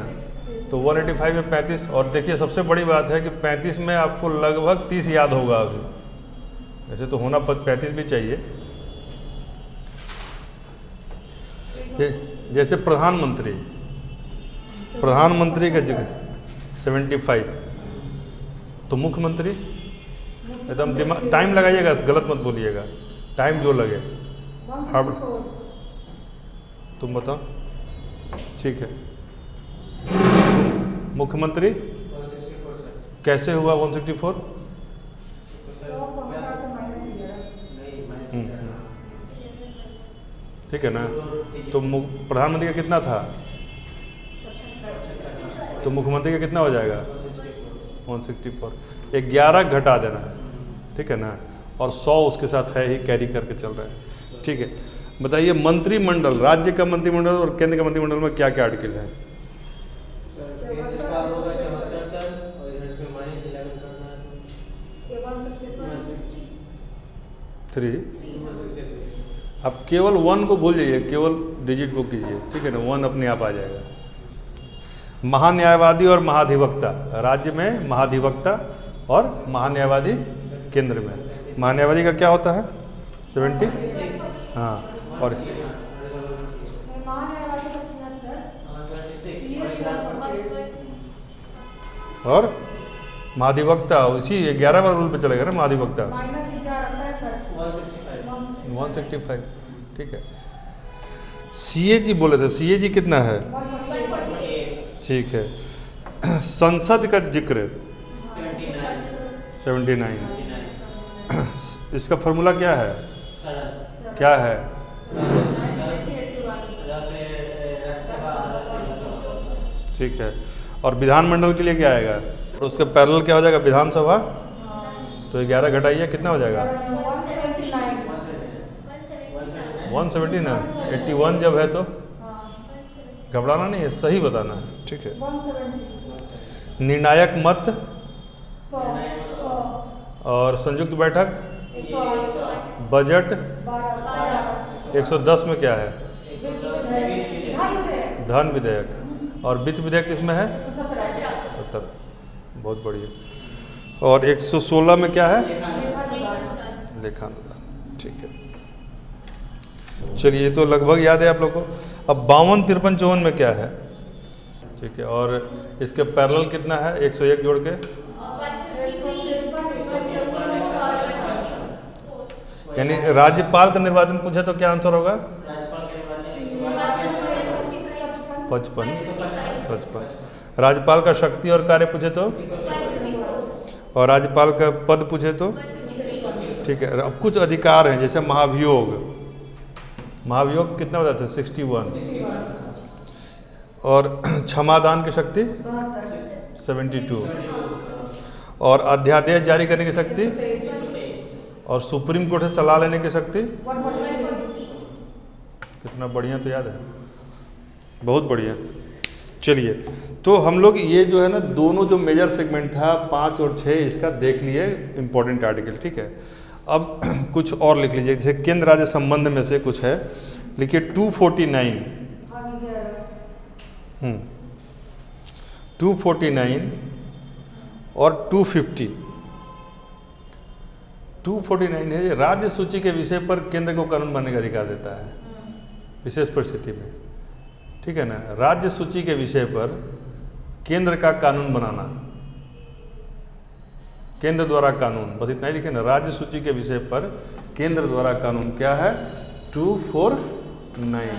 तो 185 में 35, और देखिए सबसे बड़ी बात है कि 35 में आपको लगभग 30 याद होगा अभी, वैसे तो होना 35 भी चाहिए। जैसे प्रधानमंत्री का जिक्र 75, तो मुख्यमंत्री एकदम दिमाग टाइम लगाइएगा, गलत मत बोलिएगा, टाइम जो लगे। तुम बताओ, ठीक है। मुख्यमंत्री कैसे हुआ 164? ठीक है ना। तो प्रधानमंत्री का कितना था? तो मुख्यमंत्री का कितना हो जाएगा? 164। 11 घटा देना, ठीक है ना, और 100 उसके साथ है ही, कैरी करके चल रहा है, ठीक है। बताइए, मंत्रिमंडल, राज्य का मंत्रिमंडल और केंद्र का मंत्रिमंडल में क्या क्या आर्टिकल है? 3। अब केवल 1 को भूल जाइए, केवल डिजिट को कीजिए, ठीक है ना, 1 अपने आप आ जाएगा। महान्यायवादी और महाधिवक्ता, राज्य में महाधिवक्ता और महान्यायवादी केंद्र में। महान्यायवादी का क्या होता है? 70, हाँ, और महाधिवक्ता उसी 11वां रूल पे चलेगा ना, महाधिवक्ता 165, ठीक है। CAG बोले थे, CAG कितना है? ठीक है। संसद का जिक्र 79। इसका फॉर्मूला क्या है? क्या है? ठीक है। और विधानमंडल के लिए क्या आएगा? और उसके पैरेलल क्या हो जाएगा? विधानसभा। तो 11 घटाइए, कितना हो जाएगा? 170 ना, 81 जब है तो घबराना नहीं है, सही बताना है, ठीक है। निर्णायक मत और संयुक्त बैठक, बजट 110 में क्या है? धन विधेयक। और वित्त विधेयक किसमें है? 70। बहुत बढ़िया। और 116 में क्या है? लेखानुदान, ठीक है। चलिए, ये तो लगभग याद है आप लोग को। अब 52, 53, 54 में क्या है? ठीक है। और इसके पैरेलल कितना है? 101 जोड़ के, यानी राज्यपाल का निर्वाचन पूछे तो क्या आंसर होगा? 55। राज्यपाल का शक्ति और कार्य पूछे तो, और राज्यपाल का पद पूछे तो, ठीक है। अब कुछ अधिकार हैं, जैसे महाभियोग कितना बताते हैं? 61। और क्षमादान की शक्ति 72। और अध्यादेश जारी करने की शक्ति, और सुप्रीम कोर्ट से सलाह लेने की शक्ति। कितना बढ़िया, तो याद है, बहुत बढ़िया। चलिए, तो हम लोग ये जो है ना, दोनों जो मेजर सेगमेंट था 5 और 6, इसका देख लिए इंपॉर्टेंट आर्टिकल, ठीक है। अब कुछ और लिख लीजिए, जैसे केंद्र राज्य संबंध में से कुछ है, लिखिए 249। 249 और 250। 249 है, राज्य सूची के विषय पर केंद्र को कानून बनाने का अधिकार देता है विशेष परिस्थिति में। ठीक है ना। राज्य सूची के विषय पर केंद्र का कानून बनाना, केंद्र द्वारा कानून, बस इतना ही लिखे ना। राज्य सूची के विषय पर केंद्र द्वारा कानून क्या है? 249,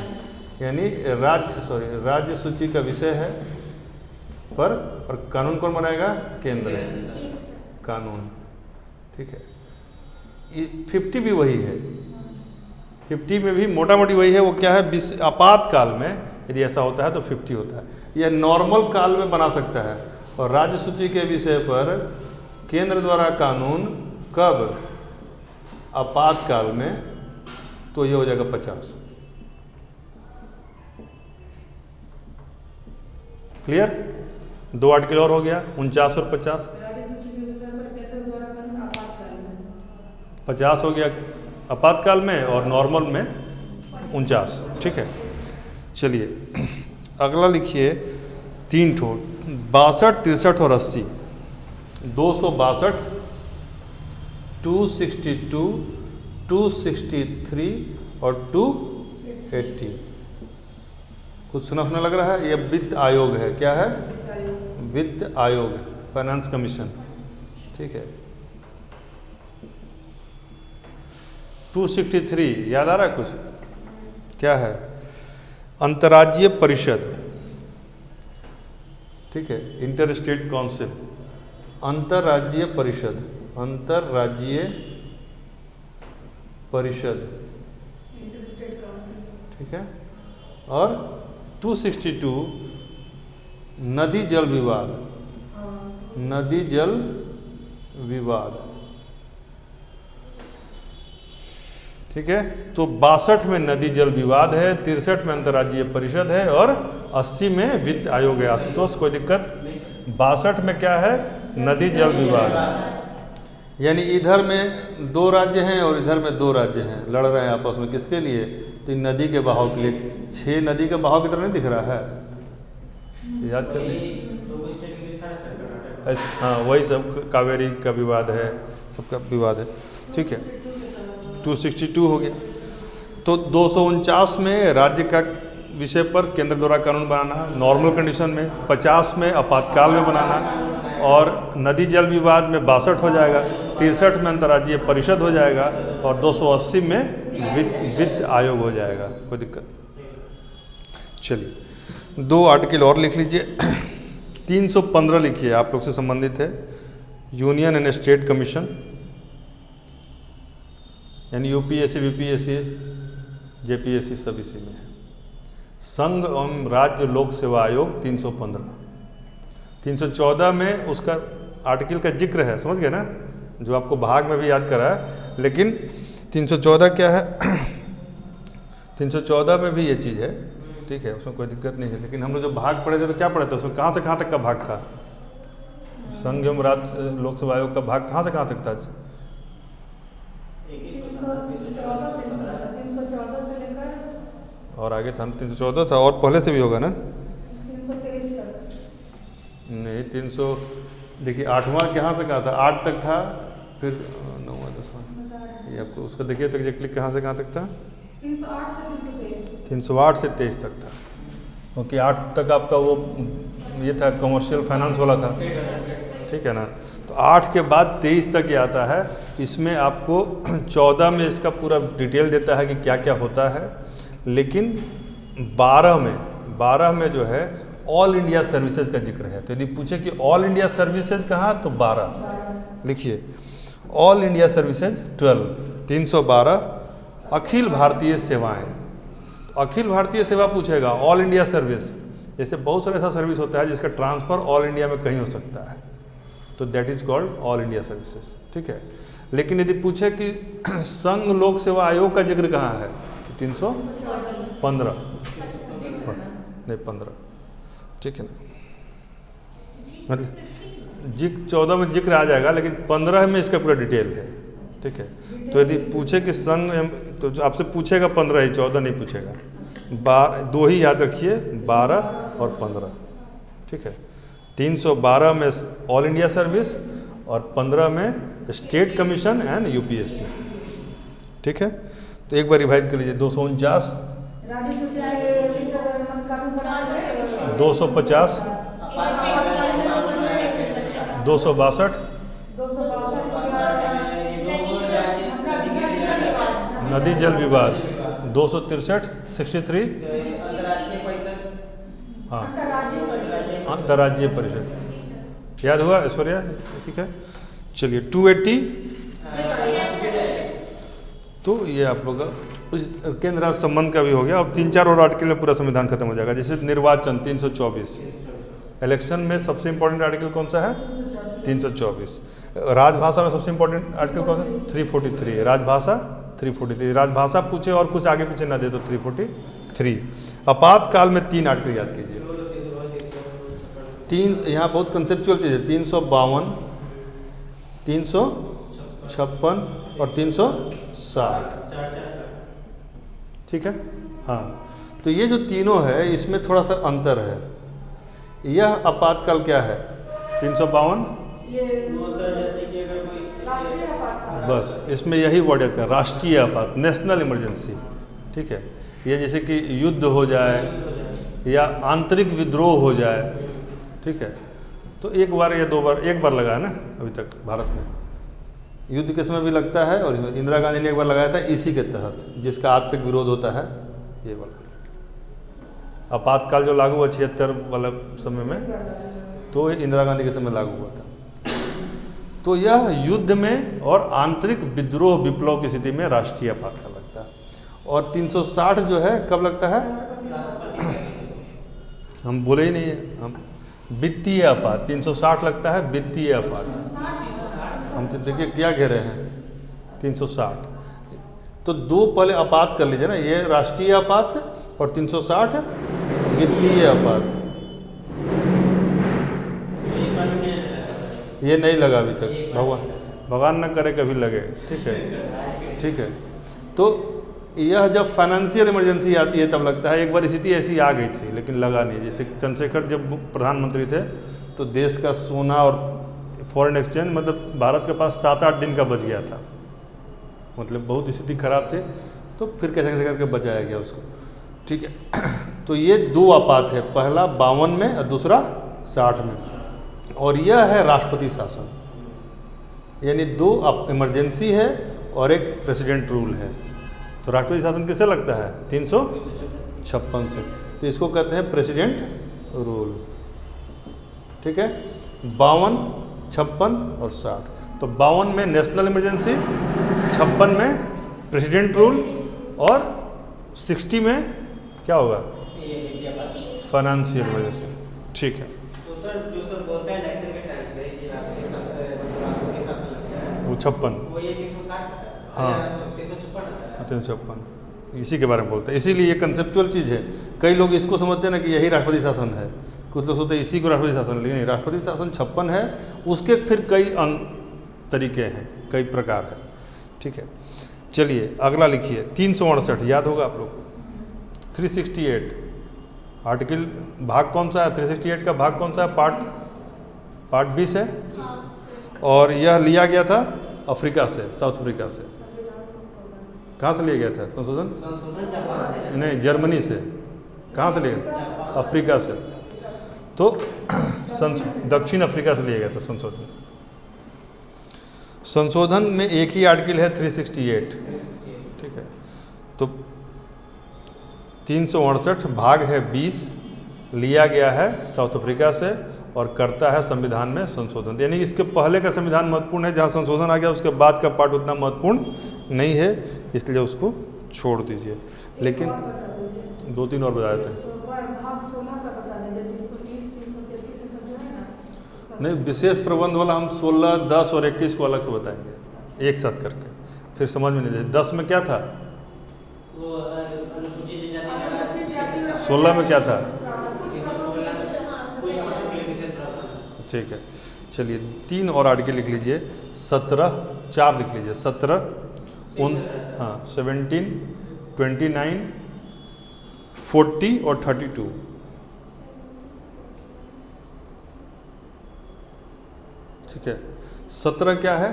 यानी राज्य सूची का विषय है पर और कानून कौन बनाएगा? केंद्र कानून, ठीक है। ये 50 भी वही है, 50 में भी मोटा मोटी वही है। वो क्या है? आपातकाल में यदि ऐसा होता है तो 50 होता है। यह नॉर्मल काल में बना सकता है। और राज्य सूची के विषय पर केंद्र द्वारा कानून कब? आपातकाल में, तो ये हो जाएगा 50। क्लियर? 2 आर्टिकल और हो गया, 49 और 50। राज्य सूची के विषय पर केंद्र द्वारा कानून आपातकाल में 50 हो गया आपातकाल में और नॉर्मल में 49, ठीक है। चलिए अगला लिखिए 3 ठो, 62, 63 और 80। 262, 262, 263 और 280। कुछ सुना सुना लग रहा है? ये वित्त आयोग है। क्या है? वित्त आयोग, फाइनेंस कमीशन, ठीक है। 263 याद आ रहा है कुछ? क्या है? अंतर्राज्यीय परिषद, ठीक है। इंटर स्टेट काउंसिल, अंतर्राज्यीय परिषद, अंतर्राज्यीय परिषद, इंटर-स्टेट काउंसिल, ठीक है। और 262 नदी जल विवाद, नदी जल विवाद, ठीक है। तो 62 में नदी जल विवाद है, 63 में अंतर्राज्यीय परिषद है और 80 में वित्त आयोग है। आशुतोष कोई दिक्कत? 62 में क्या है? नदी जल विवाद, यानी इधर में 2 राज्य हैं और इधर में 2 राज्य हैं, लड़ रहे हैं आपस में। किसके लिए? तो नदी के बहाव के लिए। 6 नदी का बहाव की तरह नहीं दिख रहा है? याद कर लीजिए। हाँ, वही सब कावेरी का विवाद है, सबका विवाद है, ठीक है। 262 हो गया। तो 249 में राज्य का विषय पर केंद्र द्वारा कानून बनाना, नॉर्मल कंडीशन में। 50 में आपातकाल में बनाना और नदी जल विवाद में 62 हो जाएगा। 63 में अंतर्राज्यीय परिषद हो जाएगा और 280 में वित्त आयोग हो जाएगा। कोई दिक्कत? चलिए 2 आर्टिकल और लिख लीजिए। 315 लिखिए, आप लोग से संबंधित है। यूनियन एंड स्टेट कमीशन, यानी यूपीएससी, बीपीएससी, जेपीएससी सब इसी में है। संघ एवं राज्य लोक सेवा आयोग 315। 314 में उसका आर्टिकल का जिक्र है, समझ गए ना? जो आपको भाग में भी याद करा है, लेकिन 314 क्या है? 314 में भी ये चीज़ है, ठीक है, उसमें कोई दिक्कत नहीं है। लेकिन हम लोग जो भाग पढ़े थे तो क्या पढ़े थे उसमें? कहाँ से कहाँ तक का भाग था? संघ एवं राज्य लोक सेवा आयोग का भाग कहाँ से कहाँ तक था? 314 से लेकर और आगे था 314 था, और पहले से भी होगा ना? 323 तक नहीं, 300 देखिए 8वां कहाँ से कहाँ था? 8 तक था, फिर 9वां 10वां, ये आपको उसका देखिए तो एग्जैक्टली कहाँ से कहाँ तक था? 308 से 323, 308 से 23 तक था, क्योंकि 8 तक आपका वो ये था, कमर्शियल फाइनेंस वाला था, ठीक है ना। तो 8 के बाद 23 तक ये आता है। इसमें आपको 14 में इसका पूरा डिटेल देता है कि क्या क्या होता है, लेकिन 12 में जो है ऑल इंडिया सर्विसेज का जिक्र है। तो यदि पूछे कि ऑल इंडिया सर्विसेज कहाँ, तो 12 लिखिए। All India services 12, 312 Akhil Bharatiya सेवाएं। तो अखिल भारतीय सेवा पूछेगा, ऑल इंडिया सर्विस, जैसे बहुत सारा ऐसा सर्विस होता है जिसका ट्रांसफ़र ऑल इंडिया में कहीं हो सकता है, तो that is called all India services, ठीक है। लेकिन यदि पूछे कि संघ लोक सेवा आयोग का जिक्र कहाँ है, तो 315 नहीं 15, ठीक है ना। मतलब 14 में जिक्र आ जाएगा, लेकिन 15 में इसका पूरा डिटेल है, ठीक है। तो यदि पूछे कि संघ, तो जो आपसे पूछेगा 15 ही, 14 नहीं पूछेगा। 2 ही याद रखिए, 12 और 15, ठीक है। 312 में ऑल इंडिया सर्विस और 15 में स्टेट कमीशन एंड यूपीएससी, ठीक है। तो एक बार रिवाइज कर लीजिए। 249 राज्य सूची कानून 250, 262, 262 नदी जल विवाद, 263, 63, अंतर्राष्ट्रीय परिषद, हाँ अंतर्राज्यीय परिषद, अंतर्राज्यीय परिषद, याद हुआ ऐश्वर्या? ठीक है, चलिए 280। तो ये आप लोग का केंद्र राज्य संबंध का भी हो गया। अब 3-4 और आर्टिकल में पूरा संविधान खत्म हो जाएगा। जैसे निर्वाचन 324, इलेक्शन में सबसे इंपॉर्टेंट आर्टिकल कौन सा है? 324। राजभाषा में सबसे इंपॉर्टेंट आर्टिकल कौन सा? 343। राजभाषा 343। राजभाषा पूछे और कुछ आगे पीछे ना दे तो 343। आपातकाल में 3 आर्टिकल याद कीजिए। 3 यहाँ बहुत कंसेप्चुअल चीज़ है। 352, 356 और 360। ठीक है, हाँ। तो ये जो तीनों है इसमें थोड़ा सा अंतर है। यह आपातकाल क्या है? 352, ये जैसे कि अगर कोई राष्ट्रीय आपातकाल, बस इसमें यही वर्ड याद करना, राष्ट्रीय आपात, नेशनल इमरजेंसी। ठीक है, ये जैसे कि युद्ध हो जाए या आंतरिक विद्रोह हो जाए, ठीक है, तो एक बार या 2 बार, एक बार लगा है ना अभी तक भारत में। युद्ध के समय भी लगता है और इंदिरा गांधी ने एक बार लगाया था इसी के तहत, जिसका आज तक विरोध होता है, ये वाला आपातकाल जो लागू हुआ 76 वाला समय में, तो इंदिरा गांधी के समय लागू हुआ था। तो यह युद्ध में और आंतरिक विद्रोह विप्लव की स्थिति में राष्ट्रीय आपातकाल लगता है। और 360 जो है कब लगता है? हम बोले ही नहीं है, हम वित्तीय आपात 360 लगता है, वित्तीय आपात। हम तो देखिए क्या कह रहे हैं 360। तो 2 पहले आपात कर लीजिए ना, ये राष्ट्रीय आपात और 360 वित्तीय आपात। ये नहीं लगा अभी तक, भगवान न करे कभी लगे। ठीक है, ठीक है। तो यह जब फाइनेंशियल इमरजेंसी आती है तब लगता है। एक बार स्थिति ऐसी आ गई थी लेकिन लगा नहीं। जैसे चंद्रशेखर जब प्रधानमंत्री थे तो देश का सोना और फॉरेन एक्सचेंज, मतलब भारत के पास 7-8 दिन का बच गया था, मतलब बहुत स्थिति खराब थी। तो फिर कैसे कैसे करके बचाया गया उसको। ठीक है, तो ये 2 आपात है, पहला 52 में और दूसरा 60 में। और यह है राष्ट्रपति शासन, यानी 2 इमरजेंसी है और एक प्रेसिडेंट रूल है। तो राष्ट्रपति शासन किससे लगता है? 356 से। तो इसको कहते हैं प्रेसिडेंट रूल। ठीक है, 52, 56 और 60। तो 52 में नेशनल इमरजेंसी, 56 में प्रेसिडेंट रूल और 60 में क्या होगा? Financial emergency. ठीक है, तो सर जो सर बोलता है इलेक्शन के टाइम पे कि राष्ट्रपति शासन लगता है, वो 56, वो ये 360, हाँ 356 356 इसी के बारे में बोलते हैं। इसीलिए ये कंसेप्चुअल चीज़ है। कई लोग इसको समझते हैं ना कि यही राष्ट्रपति शासन है, कुछ लोग सोचते हैं इसी को राष्ट्रपति शासन, लेकिन राष्ट्रपति शासन 56 है, उसके फिर कई तरीके हैं, कई प्रकार है। ठीक है, चलिए अगला लिखिए 368, याद होगा आप लोग को। 368 आर्टिकल भाग कौन सा है? 368 का भाग कौन सा है? पार्ट 20 है। और यह लिया गया था अफ्रीका से, साउथ अफ्रीका से। कहाँ से लिया गया था संशोधन? नहीं, जर्मनी से। कहाँ से लिया गया? अफ्रीका से। तो दक्षिण अफ्रीका से लिया गया था संशोधन। संशोधन में एक ही आर्टिकल है 368। ठीक है, तो 368 भाग है 20, लिया गया है साउथ अफ्रीका से और करता है संविधान में संशोधन। यानी इसके पहले का संविधान महत्वपूर्ण है, जहाँ संशोधन आ गया उसके बाद का पार्ट उतना महत्वपूर्ण नहीं है, इसलिए उसको छोड़ दीजिए। लेकिन 2-3 और बता देते हैं। भाग 16 का बता दीजिए, 330, 333 सब जो है ना, उसका नहीं, विशेष प्रबंध वाला हम 16, 10 और 21 को अलग से बताएंगे एक साथ करके, फिर समझ में नहीं जाए। 10 में क्या था? वो अनुसूचित जनजाति 16 में क्या था? कुछ के लिए विशेष प्रावधान। ठीक है, चलिए 3 और आर्टिकल लिख लीजिए। 4 लिख लीजिए। 17, 17, 29, 40 और 32। ठीक है, 17 क्या है?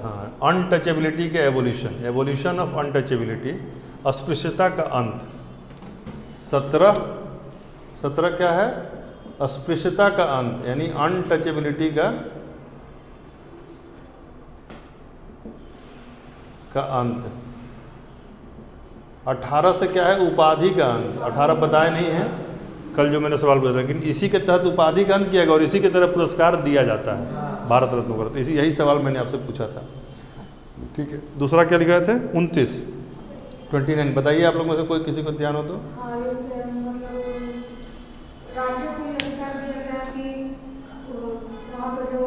हाँ, अनटचेबिलिटी के एबोलिशन ऑफ अनटचेबिलिटी, अस्पृश्यता का अंत। 17 17 क्या है? अस्पृश्यता का अंत, यानी अनटचेबिलिटी का अंत। 18 से क्या है? उपाधि का अंत। 18 बताया नहीं है कल जो मैंने सवाल पूछा, लेकिन इसी के तहत उपाधि का अंत किया गया और इसी के तरह पुरस्कार दिया जाता है भारत रत्न को। तो यही सवाल मैंने आपसे पूछा था। ठीक है, दूसरा क्या लिखा थे? 29 बताइए आप लोग में से कोई किसी को ध्यान हो तो। हाँ, जैसे मतलब राज्यों को ये अधिकार दिया गया कि वहाँ पर जो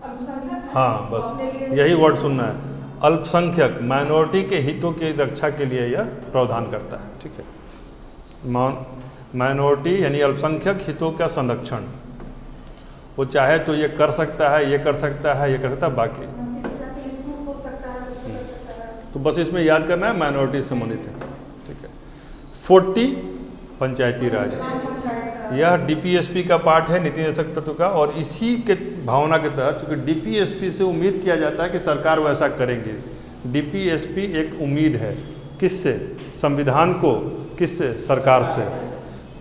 अल्पसंख्यक हैं, हाँ, वो बस अपने लिए यही वर्ड सुनना है। अल्पसंख्यक, माइनॉरिटी के हितों की रक्षा के लिए यह प्रावधान करता है। ठीक है, माइनॉरिटी यानी अल्पसंख्यक हितों का संरक्षण। वो चाहे तो ये कर सकता है, ये कर सकता है, ये कर सकता है, बाकी शिक्षा के लिए स्कूल खोल सकता है, कुछ कर सकता है। तो बस इसमें याद करना है माइनॉरिटी से संबंधित है। ठीक है, 40 पंचायती राज, ग्राम पंचायत का यह डीपीएसपी का पार्ट है, नीति निर्देशक तत्व का। और इसी के भावना के तहत, चूँकि डीपीएसपी से उम्मीद किया जाता है कि सरकार वैसा करेंगे। डीपीएसपी एक उम्मीद है, किससे? संविधान को, किससे? सरकार से।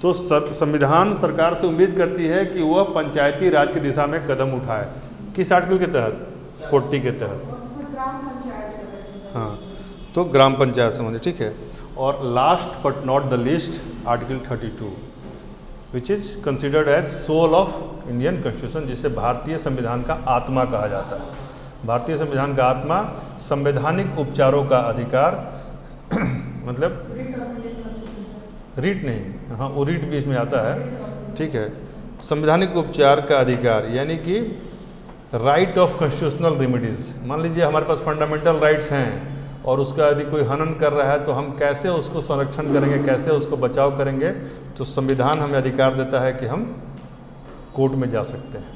तो संविधान सरकार से उम्मीद करती है कि वह पंचायती राज की दिशा में कदम उठाए। किस आर्टिकल के तहत? 40 के तहत। ग्राम पंचायत का। हाँ, तो ग्राम पंचायत संबंधी। ठीक है, और last but not the least article 32 which is considered as soul of Indian constitution, जिसे भारतीय संविधान का आत्मा कहा जाता है। भारतीय संविधान का आत्मा संवैधानिक उपचारों का अधिकार मतलब रीट नहीं, हाँ वो रीट भी इसमें आता है। ठीक है, संवैधानिक उपचार का अधिकार यानी कि राइट ऑफ कॉन्स्टिट्यूशनल रेमेडीज। मान लीजिए हमारे पास फंडामेंटल राइट्स हैं और उसका यदि कोई हनन कर रहा है तो हम कैसे उसको संरक्षण करेंगे, कैसे उसको बचाव करेंगे। तो संविधान हमें अधिकार देता है कि हम कोर्ट में जा सकते हैं।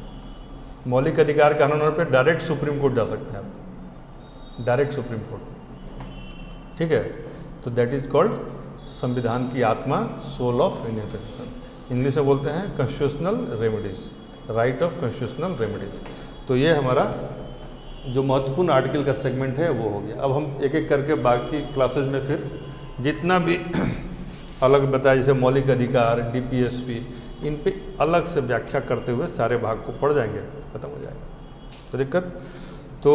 मौलिक अधिकार के हनन होने पर डायरेक्ट सुप्रीम कोर्ट जा सकते हैं आप, डायरेक्ट सुप्रीम कोर्ट। ठीक है, तो दैट इज कॉल्ड संविधान की आत्मा, soul of Indian constitution. English में बोलते हैं constitutional remedies, right of constitutional remedies. तो ये हमारा जो महत्वपूर्ण आर्टिकल का सेगमेंट है वो हो गया। अब हम एक एक करके बाकी क्लासेज में फिर जितना भी अलग बताया, जैसे मौलिक अधिकार, डीपीएसपी, इन पे अलग से व्याख्या करते हुए सारे भाग को पढ़ जाएंगे, खत्म हो जाएगा। तो दिक्कत तो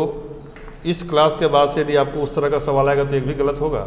इस क्लास के बाद से यदि आपको उस तरह का सवाल आएगा तो एक भी गलत होगा।